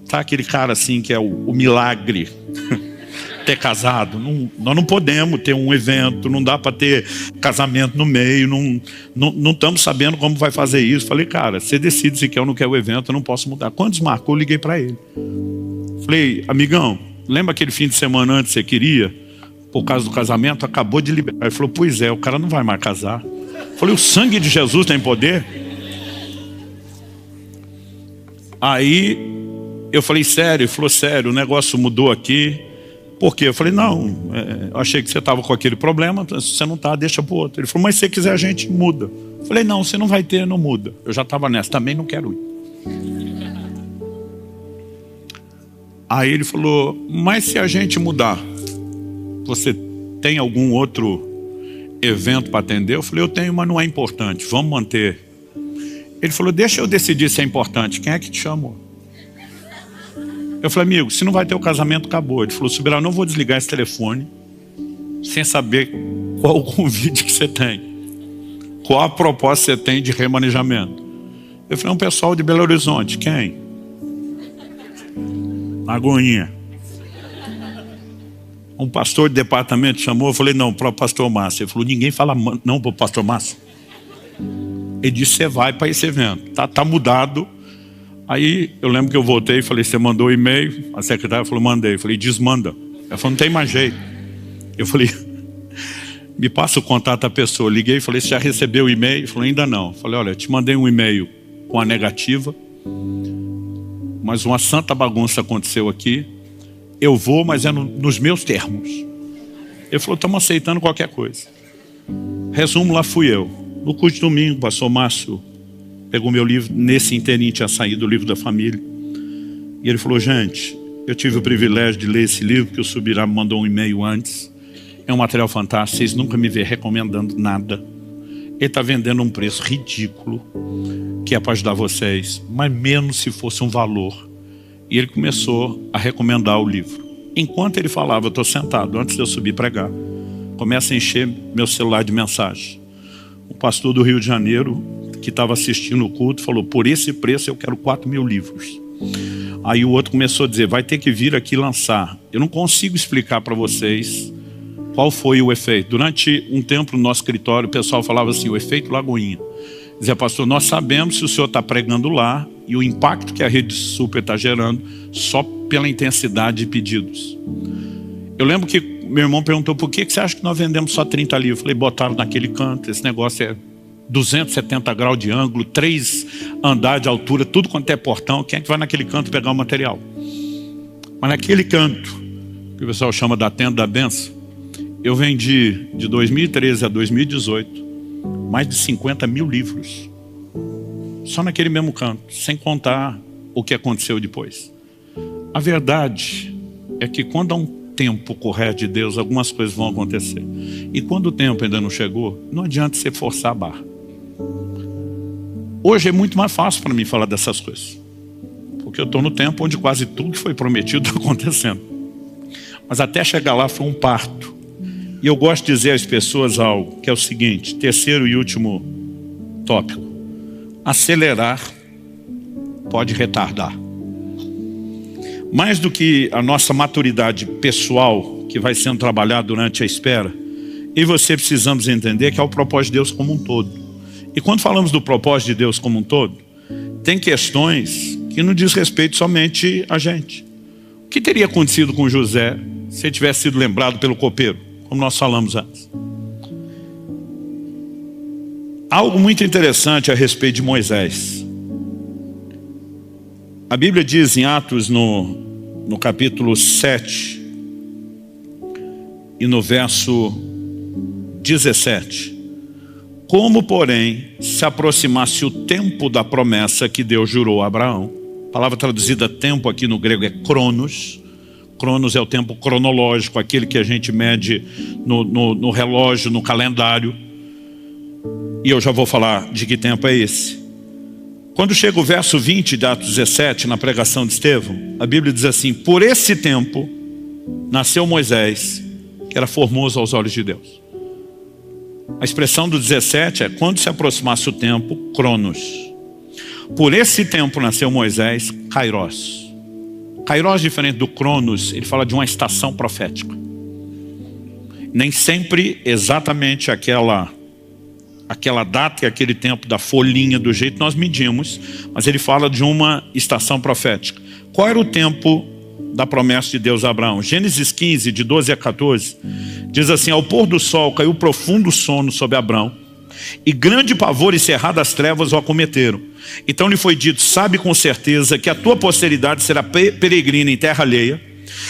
Tá aquele cara assim, que é o milagre. Ter casado, nós não podemos ter um evento, não dá para ter casamento no meio, não estamos sabendo como vai fazer isso. Falei, cara, você decide se quer ou não quer o evento, eu não posso mudar. Quando desmarcou, eu liguei para ele. Falei, amigão, lembra aquele fim de semana antes que você queria? Por causa do casamento, acabou de liberar. Ele falou, pois é, o cara não vai mais casar. Falei, o sangue de Jesus tem poder? Aí eu falei, sério? Ele falou, sério, o negócio mudou aqui. Por quê? Eu falei, não, eu achei que você estava com aquele problema, se você não está, deixa para o outro. Ele falou, mas se você quiser a gente muda. Eu falei, não, você não vai ter, não muda. Eu já estava nessa, também não quero ir. Aí ele falou, mas se a gente mudar, você tem algum outro evento para atender? Eu falei, eu tenho, mas não é importante, vamos manter. Ele falou, deixa eu decidir se é importante, quem é que te chamou? Eu falei, amigo, se não vai ter o casamento, acabou. Ele falou, Subirá, eu não vou desligar esse telefone sem saber qual o convite que você tem. Qual a proposta que você tem de remanejamento. Eu falei, um pessoal de Belo Horizonte. Quem? Lagoinha. Um pastor de departamento chamou, eu falei, não, para o pastor Márcio. Ele falou, ninguém fala não para o pastor Márcio. Ele disse, você vai para esse evento. Tá mudado. Aí eu lembro que eu voltei e falei, você mandou o e-mail? A secretária falou, mandei. Eu falei, desmanda. Ela falou, não tem mais jeito. Eu falei, me passa o contato da pessoa. Liguei e falei, você já recebeu o e-mail? Ele falou, ainda não. Eu falei, olha, eu te mandei um e-mail com a negativa, mas uma santa bagunça aconteceu aqui. Eu vou, mas é nos meus termos. Ele falou, estamos aceitando qualquer coisa. Resumo, lá fui eu. No culto de domingo, o pastor Márcio pegou meu livro, nesse inteirinho tinha saído o livro da família. E ele falou, gente, eu tive o privilégio de ler esse livro, que o Subirá me mandou um e-mail antes. É um material fantástico, vocês nunca me vêem recomendando nada. Ele está vendendo um preço ridículo, que é para ajudar vocês, mas menos se fosse um valor. E ele começou a recomendar o livro. Enquanto ele falava, eu estou sentado, antes de eu subir pregar, começa a encher meu celular de mensagem. O pastor do Rio de Janeiro, que estava assistindo o culto, falou, por esse preço eu quero 4.000 livros. Aí o outro começou a dizer, vai ter que vir aqui lançar. Eu não consigo explicar para vocês qual foi o efeito. Durante um tempo no nosso escritório, o pessoal falava assim, o efeito Lagoinha. Dizia, pastor, nós sabemos se o senhor está pregando lá e o impacto que a Rede Super está gerando só pela intensidade de pedidos. Eu lembro que meu irmão perguntou, por que você acha que nós vendemos só 30 livros? Eu falei, botaram naquele canto, esse negócio é 270 graus de ângulo, 3 andares de altura, tudo quanto é portão, quem é que vai naquele canto pegar o material? Mas naquele canto, que o pessoal chama da tenda da benção, eu vendi de 2013 a 2018, mais de 50.000 livros. Só naquele mesmo canto, sem contar o que aconteceu depois. A verdade é que quando há um tempo correto de Deus, algumas coisas vão acontecer. E quando o tempo ainda não chegou, não adianta você forçar a barra. Hoje é muito mais fácil para mim falar dessas coisas, porque eu estou no tempo onde quase tudo que foi prometido está acontecendo. mas até chegar lá foi um parto. E eu gosto de dizer às pessoas algo, que é o seguinte, terceiro e último tópico. Acelerar pode retardar. Mais do que a nossa maturidade pessoal, que vai sendo trabalhada durante a espera, e você precisamos entender que é o propósito de Deus como um todo. E quando falamos do propósito de Deus como um todo, tem questões que não diz respeito somente a gente. O que teria acontecido com José se ele tivesse sido lembrado pelo copeiro, como nós falamos antes? Algo muito interessante a respeito de Moisés. A Bíblia diz em Atos, no capítulo 7, e no verso 17. Como, porém, se aproximasse o tempo da promessa que Deus jurou a Abraão. A palavra traduzida tempo aqui no grego é cronos. Cronos é o tempo cronológico, aquele que a gente mede no relógio, no calendário. E eu já vou falar de que tempo é esse. Quando chega o verso 20 de Atos 17, na pregação de Estevão, a Bíblia diz assim: por esse tempo nasceu Moisés, que era formoso aos olhos de Deus. A expressão do 17 é quando se aproximasse o tempo, cronos. Por esse tempo nasceu Moisés, kairos. Kairos, diferente do cronos, ele fala de uma estação profética. Nem sempre exatamente aquela data e aquele tempo da folhinha do jeito que nós medimos, mas ele fala de uma estação profética. Qual era o tempo da promessa de Deus a Abraão? Gênesis 15, de 12 a 14, diz assim: ao pôr do sol caiu profundo sono sobre Abraão, e grande pavor e cerradas trevas o acometeram. Então lhe foi dito: sabe com certeza que a tua posteridade será peregrina em terra alheia,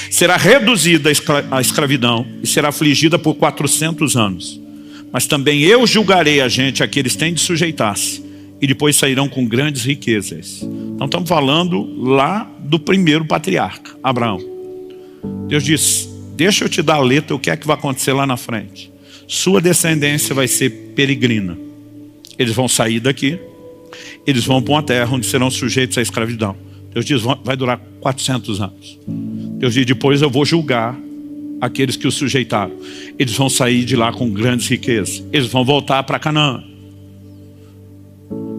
será reduzida à escravidão e será afligida por 400 anos. Mas também eu julgarei a gente a que eles têm de sujeitar-se, e depois sairão com grandes riquezas. Então estamos falando lá do primeiro patriarca, Abraão. Deus diz: deixa eu te dar a letra, o que é que vai acontecer lá na frente. Sua descendência vai ser peregrina. Eles vão sair daqui, eles vão para uma terra onde serão sujeitos à escravidão. Deus diz: vai durar 400 anos. Deus diz: depois eu vou julgar aqueles que o sujeitaram. Eles vão sair de lá com grandes riquezas. Eles vão voltar para Canaã.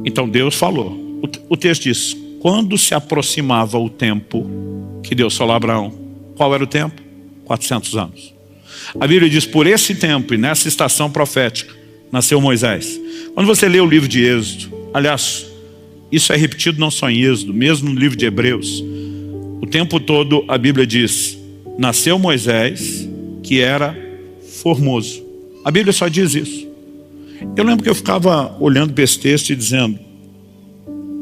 Então Deus falou. O texto diz: quando se aproximava o tempo que Deus falou a Abraão. Qual era o tempo? 400 anos. A Bíblia diz: por esse tempo e nessa estação profética nasceu Moisés. Quando você lê o livro de Êxodo, aliás, isso é repetido não só em Êxodo, mesmo no livro de Hebreus, o tempo todo a Bíblia diz: nasceu Moisés, que era formoso. A Bíblia só diz isso. Eu lembro que eu ficava olhando para esse texto e dizendo: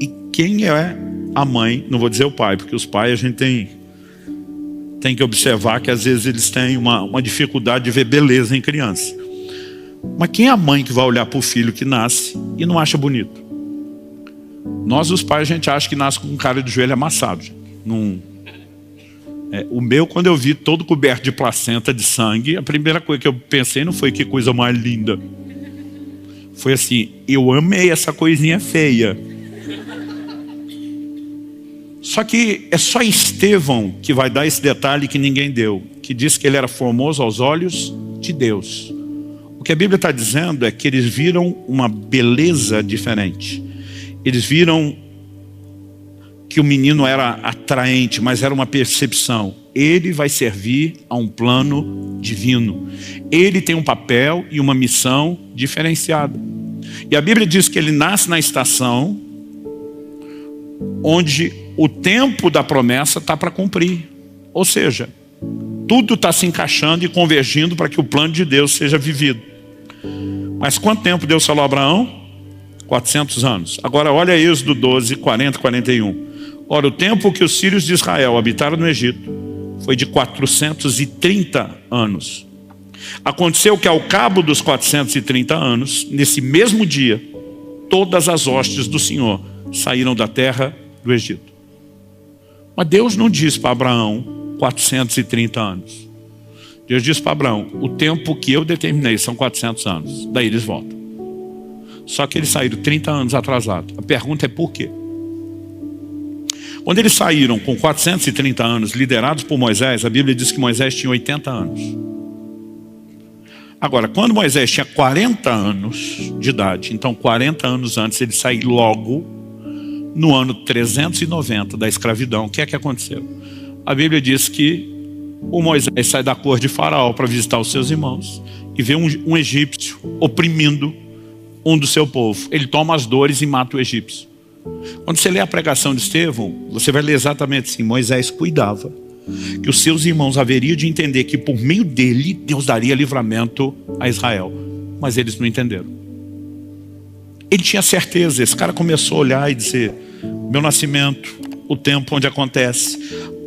e quem é a mãe? Não vou dizer o pai, porque os pais a gente tem que observar que às vezes eles têm uma dificuldade de ver beleza em criança. Mas quem é a mãe que vai olhar para o filho que nasce e não acha bonito? Nós, os pais, a gente acha que nasce com um cara de joelho amassado. O meu, quando eu vi todo coberto de placenta, de sangue, a primeira coisa que eu pensei não foi que coisa mais linda. Foi assim: eu amei essa coisinha feia. Só que é só Estevão que vai dar esse detalhe que ninguém deu, que diz que ele era formoso aos olhos de Deus. O que a Bíblia está dizendo é que eles viram uma beleza diferente. Eles viram que o menino era atraente, mas era uma percepção. Ele vai servir a um plano divino. Ele tem um papel e uma missão diferenciada. E a Bíblia diz que ele nasce na estação onde o tempo da promessa está para cumprir. Ou seja, tudo está se encaixando e convergindo para que o plano de Deus seja vivido. Mas quanto tempo Deus falou a Abraão? 400 anos. Agora olha Êxodo 12, 40 e 41. Ora, o tempo que os filhos de Israel habitaram no Egito foi de 430 anos. Aconteceu que ao cabo dos 430 anos, nesse mesmo dia, todas as hostes do Senhor saíram da terra do Egito. Mas Deus não diz para Abraão 430 anos. Deus diz para Abraão: o tempo que eu determinei são 400 anos. Daí eles voltam. Só que eles saíram 30 anos atrasados. A pergunta é por quê? Quando eles saíram com 430 anos, liderados por Moisés, a Bíblia diz que Moisés tinha 80 anos. Agora, quando Moisés tinha 40 anos de idade, então 40 anos antes ele saiu logo no ano 390 da escravidão, o que é que aconteceu? A Bíblia diz que o Moisés sai da corte de Faraó para visitar os seus irmãos e vê um egípcio oprimindo um do seu povo. Ele toma as dores e mata o egípcio. Quando você lê a pregação de Estevão, você vai ler exatamente assim: Moisés cuidava que os seus irmãos haveriam de entender que por meio dele Deus daria livramento a Israel. Mas eles não entenderam. Ele tinha certeza. Esse cara começou a olhar e dizer: meu nascimento, o tempo onde acontece,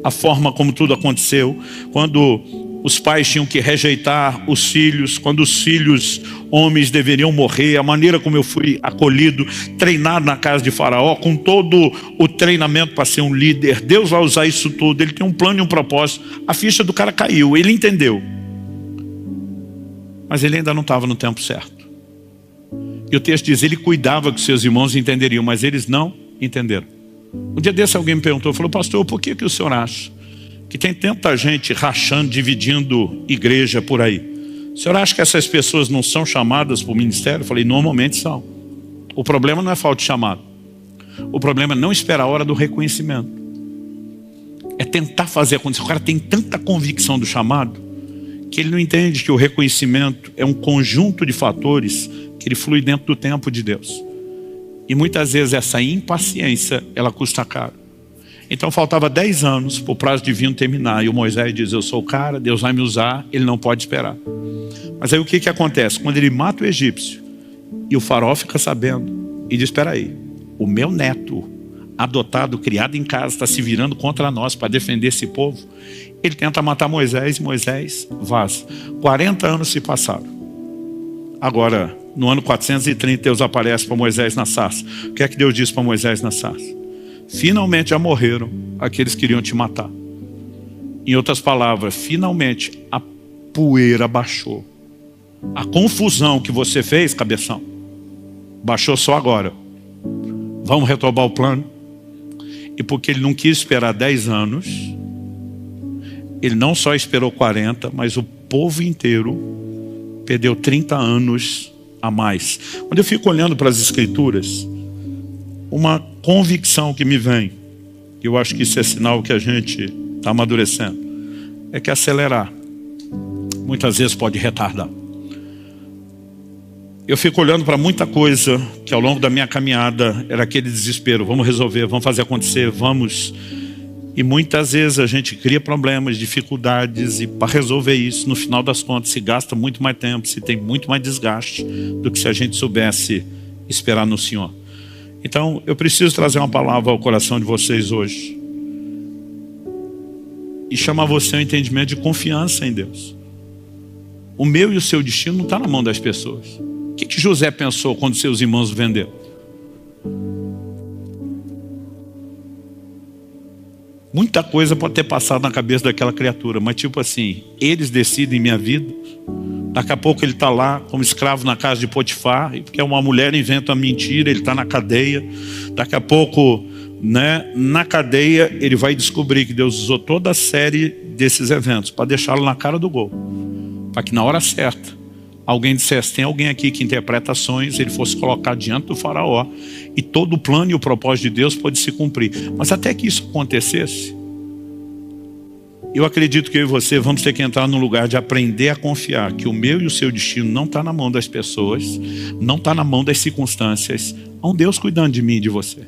a forma como tudo aconteceu, quando os pais tinham que rejeitar os filhos, quando os filhos homens deveriam morrer, a maneira como eu fui acolhido, treinado na casa de Faraó, com todo o treinamento para ser um líder. Deus vai usar isso tudo, ele tem um plano e um propósito. A ficha do cara caiu, ele entendeu. Mas ele ainda não estava no tempo certo. E o texto diz, ele cuidava que seus irmãos entenderiam, mas eles não entenderam. Um dia desse alguém me perguntou, falou: pastor, por que o senhor acha que tem tanta gente rachando, dividindo igreja por aí? O senhor acha que essas pessoas não são chamadas para o ministério? Eu falei: normalmente são. O problema não é falta de chamado. O problema é não esperar a hora do reconhecimento. É tentar fazer acontecer. O cara tem tanta convicção do chamado que ele não entende que o reconhecimento é um conjunto de fatores que ele flui dentro do tempo de Deus. E muitas vezes essa impaciência, ela custa caro. Então faltava 10 anos para o prazo divino terminar. E o Moisés diz: eu sou o cara, Deus vai me usar, ele não pode esperar. Mas aí o que acontece? Quando ele mata o egípcio, e o faraó fica sabendo, e diz: espera aí, o meu neto, adotado, criado em casa, está se virando contra nós para defender esse povo. Ele tenta matar Moisés, e Moisés vaza. 40 anos se passaram. Agora, no ano 430, Deus aparece para Moisés na sarça. O que é que Deus disse para Moisés na sarça? Finalmente já morreram aqueles que queriam te matar. Em outras palavras, finalmente a poeira baixou. A confusão que você fez, cabeção, baixou só agora. Vamos retomar o plano. E porque ele não quis esperar 10 anos, ele não só esperou 40, mas o povo inteiro perdeu 30 anos a mais. Quando eu fico olhando para as escrituras, uma convicção que me vem, e eu acho que isso é sinal que a gente está amadurecendo, é que acelerar muitas vezes pode retardar. Eu fico olhando para muita coisa que ao longo da minha caminhada era aquele desespero: vamos resolver, vamos fazer acontecer, vamos. E muitas vezes a gente cria problemas, dificuldades, e para resolver isso, no final das contas, se gasta muito mais tempo, se tem muito mais desgaste do que se a gente soubesse esperar no Senhor. Então, eu preciso trazer uma palavra ao coração de vocês hoje e chamar você ao entendimento de confiança em Deus. O meu e o seu destino não está na mão das pessoas. O que José pensou quando seus irmãos o venderam? Muita coisa pode ter passado na cabeça daquela criatura, mas tipo assim, eles decidem minha vida. Daqui a pouco ele está lá como escravo na casa de Potifar, e porque uma mulher inventa uma mentira, ele está na cadeia. Daqui a pouco, né, na cadeia, ele vai descobrir que Deus usou toda a série desses eventos para deixá-lo na cara do gol, para que na hora certa alguém dissesse: tem alguém aqui que interpreta sonhos, ele fosse colocado diante do faraó e todo o plano e o propósito de Deus pode se cumprir. Mas até que isso acontecesse, eu acredito que eu e você vamos ter que entrar num lugar de aprender a confiar que o meu e o seu destino não está na mão das pessoas, não está na mão das circunstâncias. Há um Deus cuidando de mim e de você.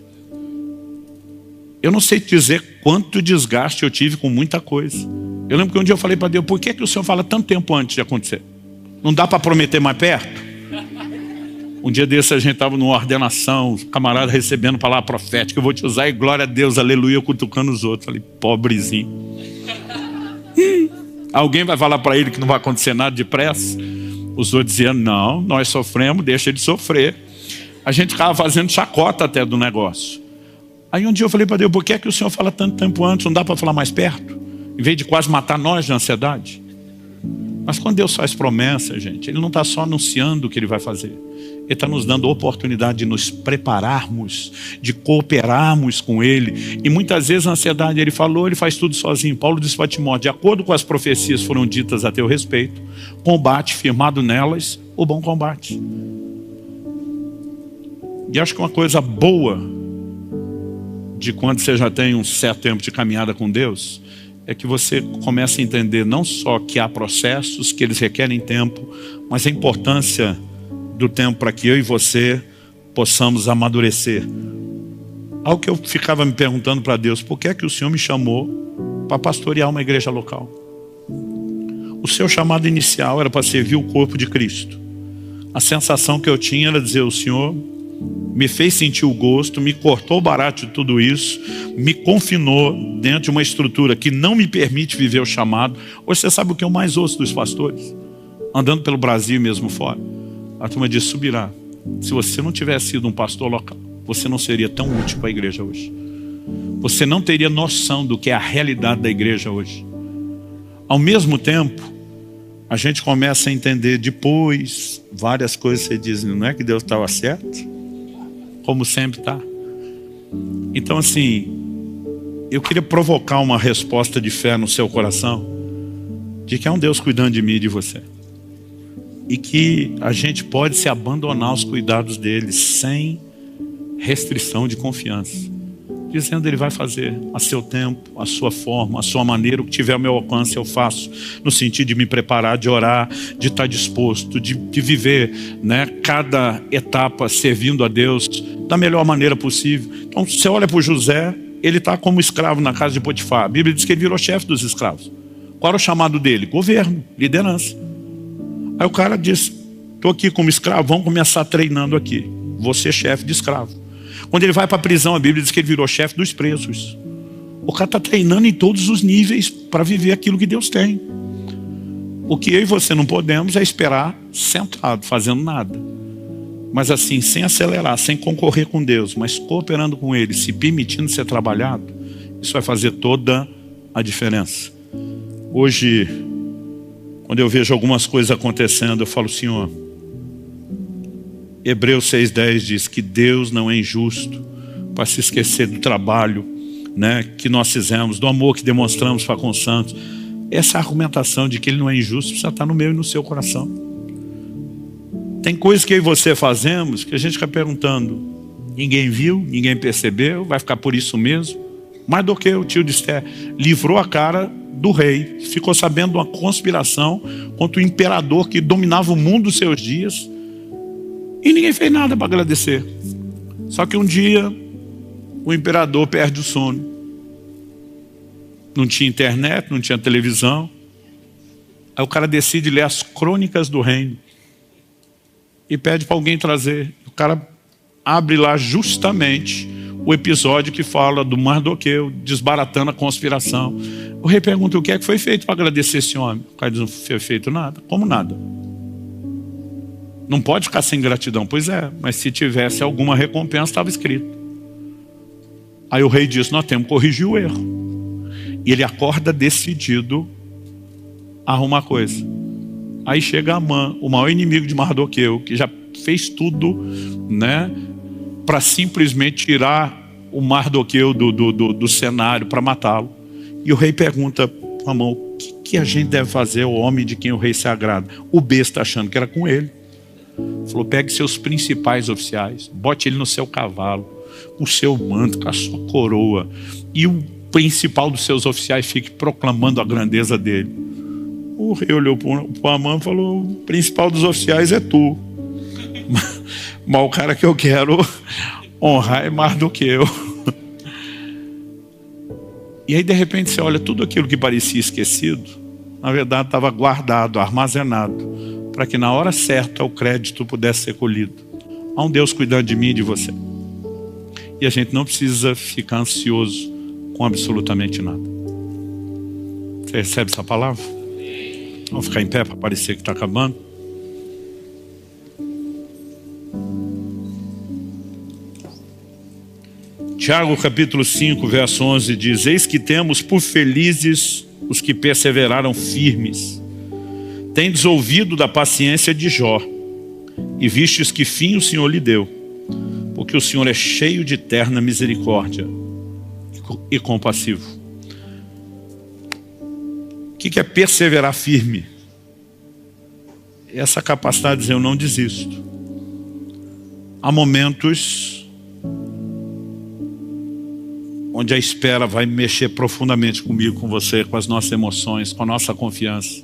Eu não sei te dizer quanto desgaste eu tive com muita coisa. Eu lembro que um dia eu falei para Deus: por que o Senhor fala tanto tempo antes de acontecer? Não dá para prometer mais perto? Um dia desse a gente estava numa ordenação, camarada recebendo palavra profética: eu vou te usar, e glória a Deus, aleluia, cutucando os outros. Falei: pobrezinho. Alguém vai falar para ele que não vai acontecer nada depressa? Os outros diziam: não, nós sofremos, deixa ele sofrer. A gente ficava fazendo chacota até do negócio. Aí um dia eu falei para Deus: por que é que o Senhor fala tanto tempo antes? Não dá para falar mais perto? Em vez de quase matar nós de ansiedade. Mas quando Deus faz promessa, gente, Ele não está só anunciando o que Ele vai fazer. Ele está nos dando a oportunidade de nos prepararmos, de cooperarmos com Ele. E muitas vezes a ansiedade, Ele falou, Ele faz tudo sozinho. Paulo disse para Timóteo, de acordo com as profecias foram ditas a teu respeito, combate firmado nelas o bom combate. E acho que uma coisa boa de quando você já tem um certo tempo de caminhada com Deus, é que você começa a entender não só que há processos, que eles requerem tempo, mas a importância do tempo para que eu e você possamos amadurecer. Algo que eu ficava me perguntando para Deus, por que é que o Senhor me chamou para pastorear uma igreja local? O seu chamado inicial era para servir o corpo de Cristo. A sensação que eu tinha era dizer, o Senhor me fez sentir o gosto, me cortou o barato de tudo isso, me confinou dentro de uma estrutura que não me permite viver o chamado. Hoje você sabe o que eu mais ouço dos pastores? Andando pelo Brasil mesmo fora. A turma diz, Subirá, se você não tivesse sido um pastor local, você não seria tão útil para a igreja hoje. Você não teria noção do que é a realidade da igreja hoje. Ao mesmo tempo, a gente começa a entender depois várias coisas, você diz, não é que Deus estava certo? Como sempre está. Então assim, eu queria provocar uma resposta de fé no seu coração, de que há um Deus cuidando de mim e de você. E que a gente pode se abandonar aos cuidados dele sem restrição de confiança. Dizendo, ele vai fazer a seu tempo, a sua forma, a sua maneira, o que tiver ao meu alcance eu faço, no sentido de me preparar, de orar, de estar disposto, de viver, né, cada etapa servindo a Deus da melhor maneira possível. Então você olha para o José, ele está como escravo na casa de Potifar. A Bíblia diz que ele virou chefe dos escravos. Qual era o chamado dele? Governo, liderança. Aí o cara diz, estou aqui como escravo, vamos começar treinando aqui. Vou ser chefe de escravo. Quando ele vai para a prisão, a Bíblia diz que ele virou chefe dos presos. O cara está treinando em todos os níveis para viver aquilo que Deus tem. O que eu e você não podemos é esperar sentado, fazendo nada. Mas assim, sem acelerar, sem concorrer com Deus, mas cooperando com Ele, se permitindo ser trabalhado, isso vai fazer toda a diferença. Hoje, quando eu vejo algumas coisas acontecendo, eu falo, Senhor, Hebreus 6,10 diz que Deus não é injusto para se esquecer do trabalho, né, que nós fizemos, do amor que demonstramos para com os santos. Essa argumentação de que Ele não é injusto precisa estar no meu e no seu coração. Tem coisas que eu e você fazemos que a gente fica perguntando, ninguém viu, ninguém percebeu, vai ficar por isso mesmo. Mais do que o tio de Esther livrou a cara do rei, ficou sabendo de uma conspiração contra o imperador que dominava o mundo dos seus dias. E ninguém fez nada para agradecer. Só que um dia, o imperador perde o sono. Não tinha internet, não tinha televisão. Aí o cara decide ler as crônicas do reino. E pede para alguém trazer. O cara abre lá justamente o episódio que fala do Mardoqueu desbaratando a conspiração. O rei pergunta, o que é que foi feito para agradecer esse homem? O cara diz, não foi feito nada. Como nada? Não pode ficar sem gratidão. Pois é, mas se tivesse alguma recompensa, estava escrito. Aí o rei diz, nós temos que corrigir o erro. E ele acorda decidido a arrumar coisa. Aí chega Amã, o maior inimigo de Mardoqueu, que já fez tudo, né, para simplesmente tirar o Mardoqueu do cenário, para matá-lo. E o rei pergunta para Amã, o que a gente deve fazer ao homem de quem o rei se agrada? O besta achando que era com ele. Falou, pegue seus principais oficiais, bote ele no seu cavalo, com o seu manto, com a sua coroa, e o principal dos seus oficiais fique proclamando a grandeza dele. O rei olhou para o Amã e falou, o principal dos oficiais é tu. Mas o cara que eu quero honrar é mais do que eu. E aí de repente você olha, tudo aquilo que parecia esquecido, na verdade estava guardado, armazenado, para que na hora certa o crédito pudesse ser colhido. Há um Deus cuidando de mim e de você. E a gente não precisa ficar ansioso com absolutamente nada. Você recebe essa palavra? Vamos ficar em pé para parecer que está acabando. Tiago capítulo 5, verso 11 diz, eis que temos por felizes os que perseveraram firmes. Tendes ouvido da paciência de Jó, e vistes que fim o Senhor lhe deu, porque o Senhor é cheio de terna misericórdia e compassivo. O que é perseverar firme? Essa capacidade de dizer, eu não desisto. Há momentos onde a espera vai mexer profundamente comigo, com você, com as nossas emoções, com a nossa confiança.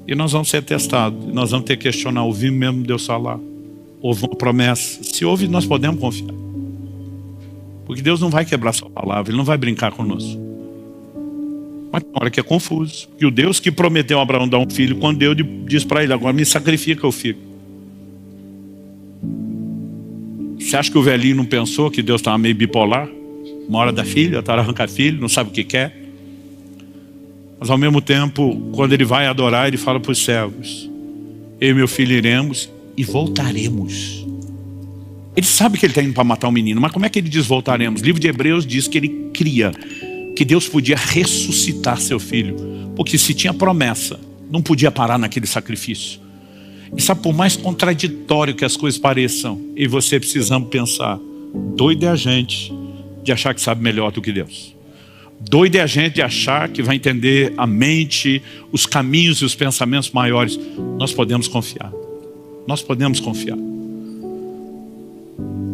E nós vamos ser testados, nós vamos ter que questionar, ouvimos mesmo Deus falar? Houve uma promessa? Se houve, nós podemos confiar. Porque Deus não vai quebrar sua palavra, Ele não vai brincar conosco. Mas tem hora que é confuso. Porque o Deus que prometeu a Abraão dar um filho, quando Deus diz para ele, agora me sacrifica o filho. Você acha que o velhinho não pensou que Deus estava meio bipolar? Uma hora da filha, outra hora arranca filho, não sabe o que quer. Mas ao mesmo tempo, quando ele vai adorar, ele fala para os servos, eu e meu filho iremos e voltaremos. Ele sabe que ele está indo para matar um menino, mas como é que ele diz voltaremos? O livro de Hebreus diz que ele cria que Deus podia ressuscitar seu filho, porque se tinha promessa, não podia parar naquele sacrifício. E sabe, por mais contraditório que as coisas pareçam, e você precisamos pensar, doido é a gente de achar que sabe melhor do que Deus. Doido é a gente de achar que vai entender a mente, os caminhos e os pensamentos maiores. Nós podemos confiar. Nós podemos confiar.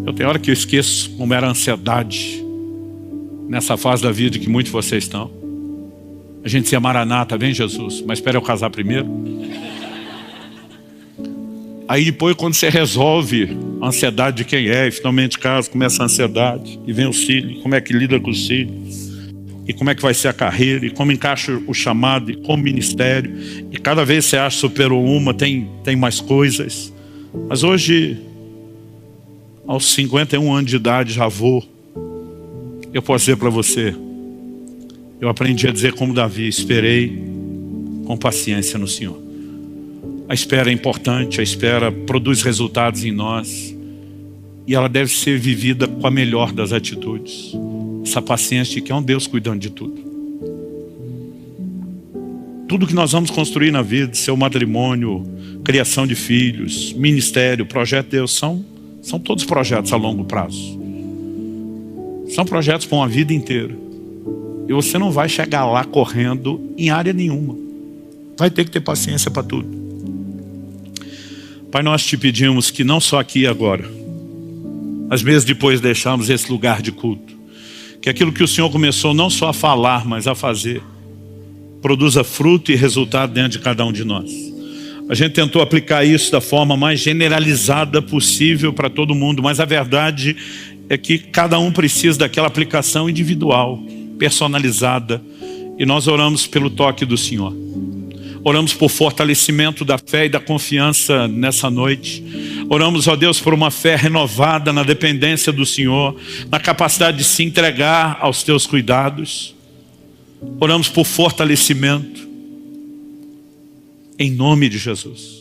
Eu tenho hora que eu esqueço como era a ansiedade nessa fase da vida que muitos de vocês estão. A gente dizia, Maranata, vem Jesus, mas espera eu casar primeiro. Aí depois, quando você resolve a ansiedade de quem é, e finalmente casa, começa a ansiedade, e vem os filhos, como é que lida com os filhos, e como é que vai ser a carreira, e como encaixa o chamado, e como ministério, e cada vez você acha que superou uma, tem mais coisas. Mas hoje, aos 51 anos de idade, já vou. Eu posso dizer para você, eu aprendi a dizer como Davi, esperei com paciência no Senhor. A espera é importante, a espera produz resultados em nós, e ela deve ser vivida com a melhor das atitudes. Essa paciência de que é um Deus cuidando de tudo. Tudo que nós vamos construir na vida, seu matrimônio, criação de filhos, ministério, projeto de Deus, são todos projetos a longo prazo. São projetos para uma vida inteira. E você não vai chegar lá correndo em área nenhuma. Vai ter que ter paciência para tudo. Pai, nós te pedimos que não só aqui e agora, mas mesmo depois deixarmos esse lugar de culto, que aquilo que o Senhor começou não só a falar, mas a fazer, produza fruto e resultado dentro de cada um de nós. A gente tentou aplicar isso da forma mais generalizada possível para todo mundo, mas a verdade é que cada um precisa daquela aplicação individual, personalizada, e nós oramos pelo toque do Senhor. Oramos por fortalecimento da fé e da confiança nessa noite. Oramos, ó Deus, por uma fé renovada na dependência do Senhor, na capacidade de se entregar aos teus cuidados. Oramos por fortalecimento, em nome de Jesus.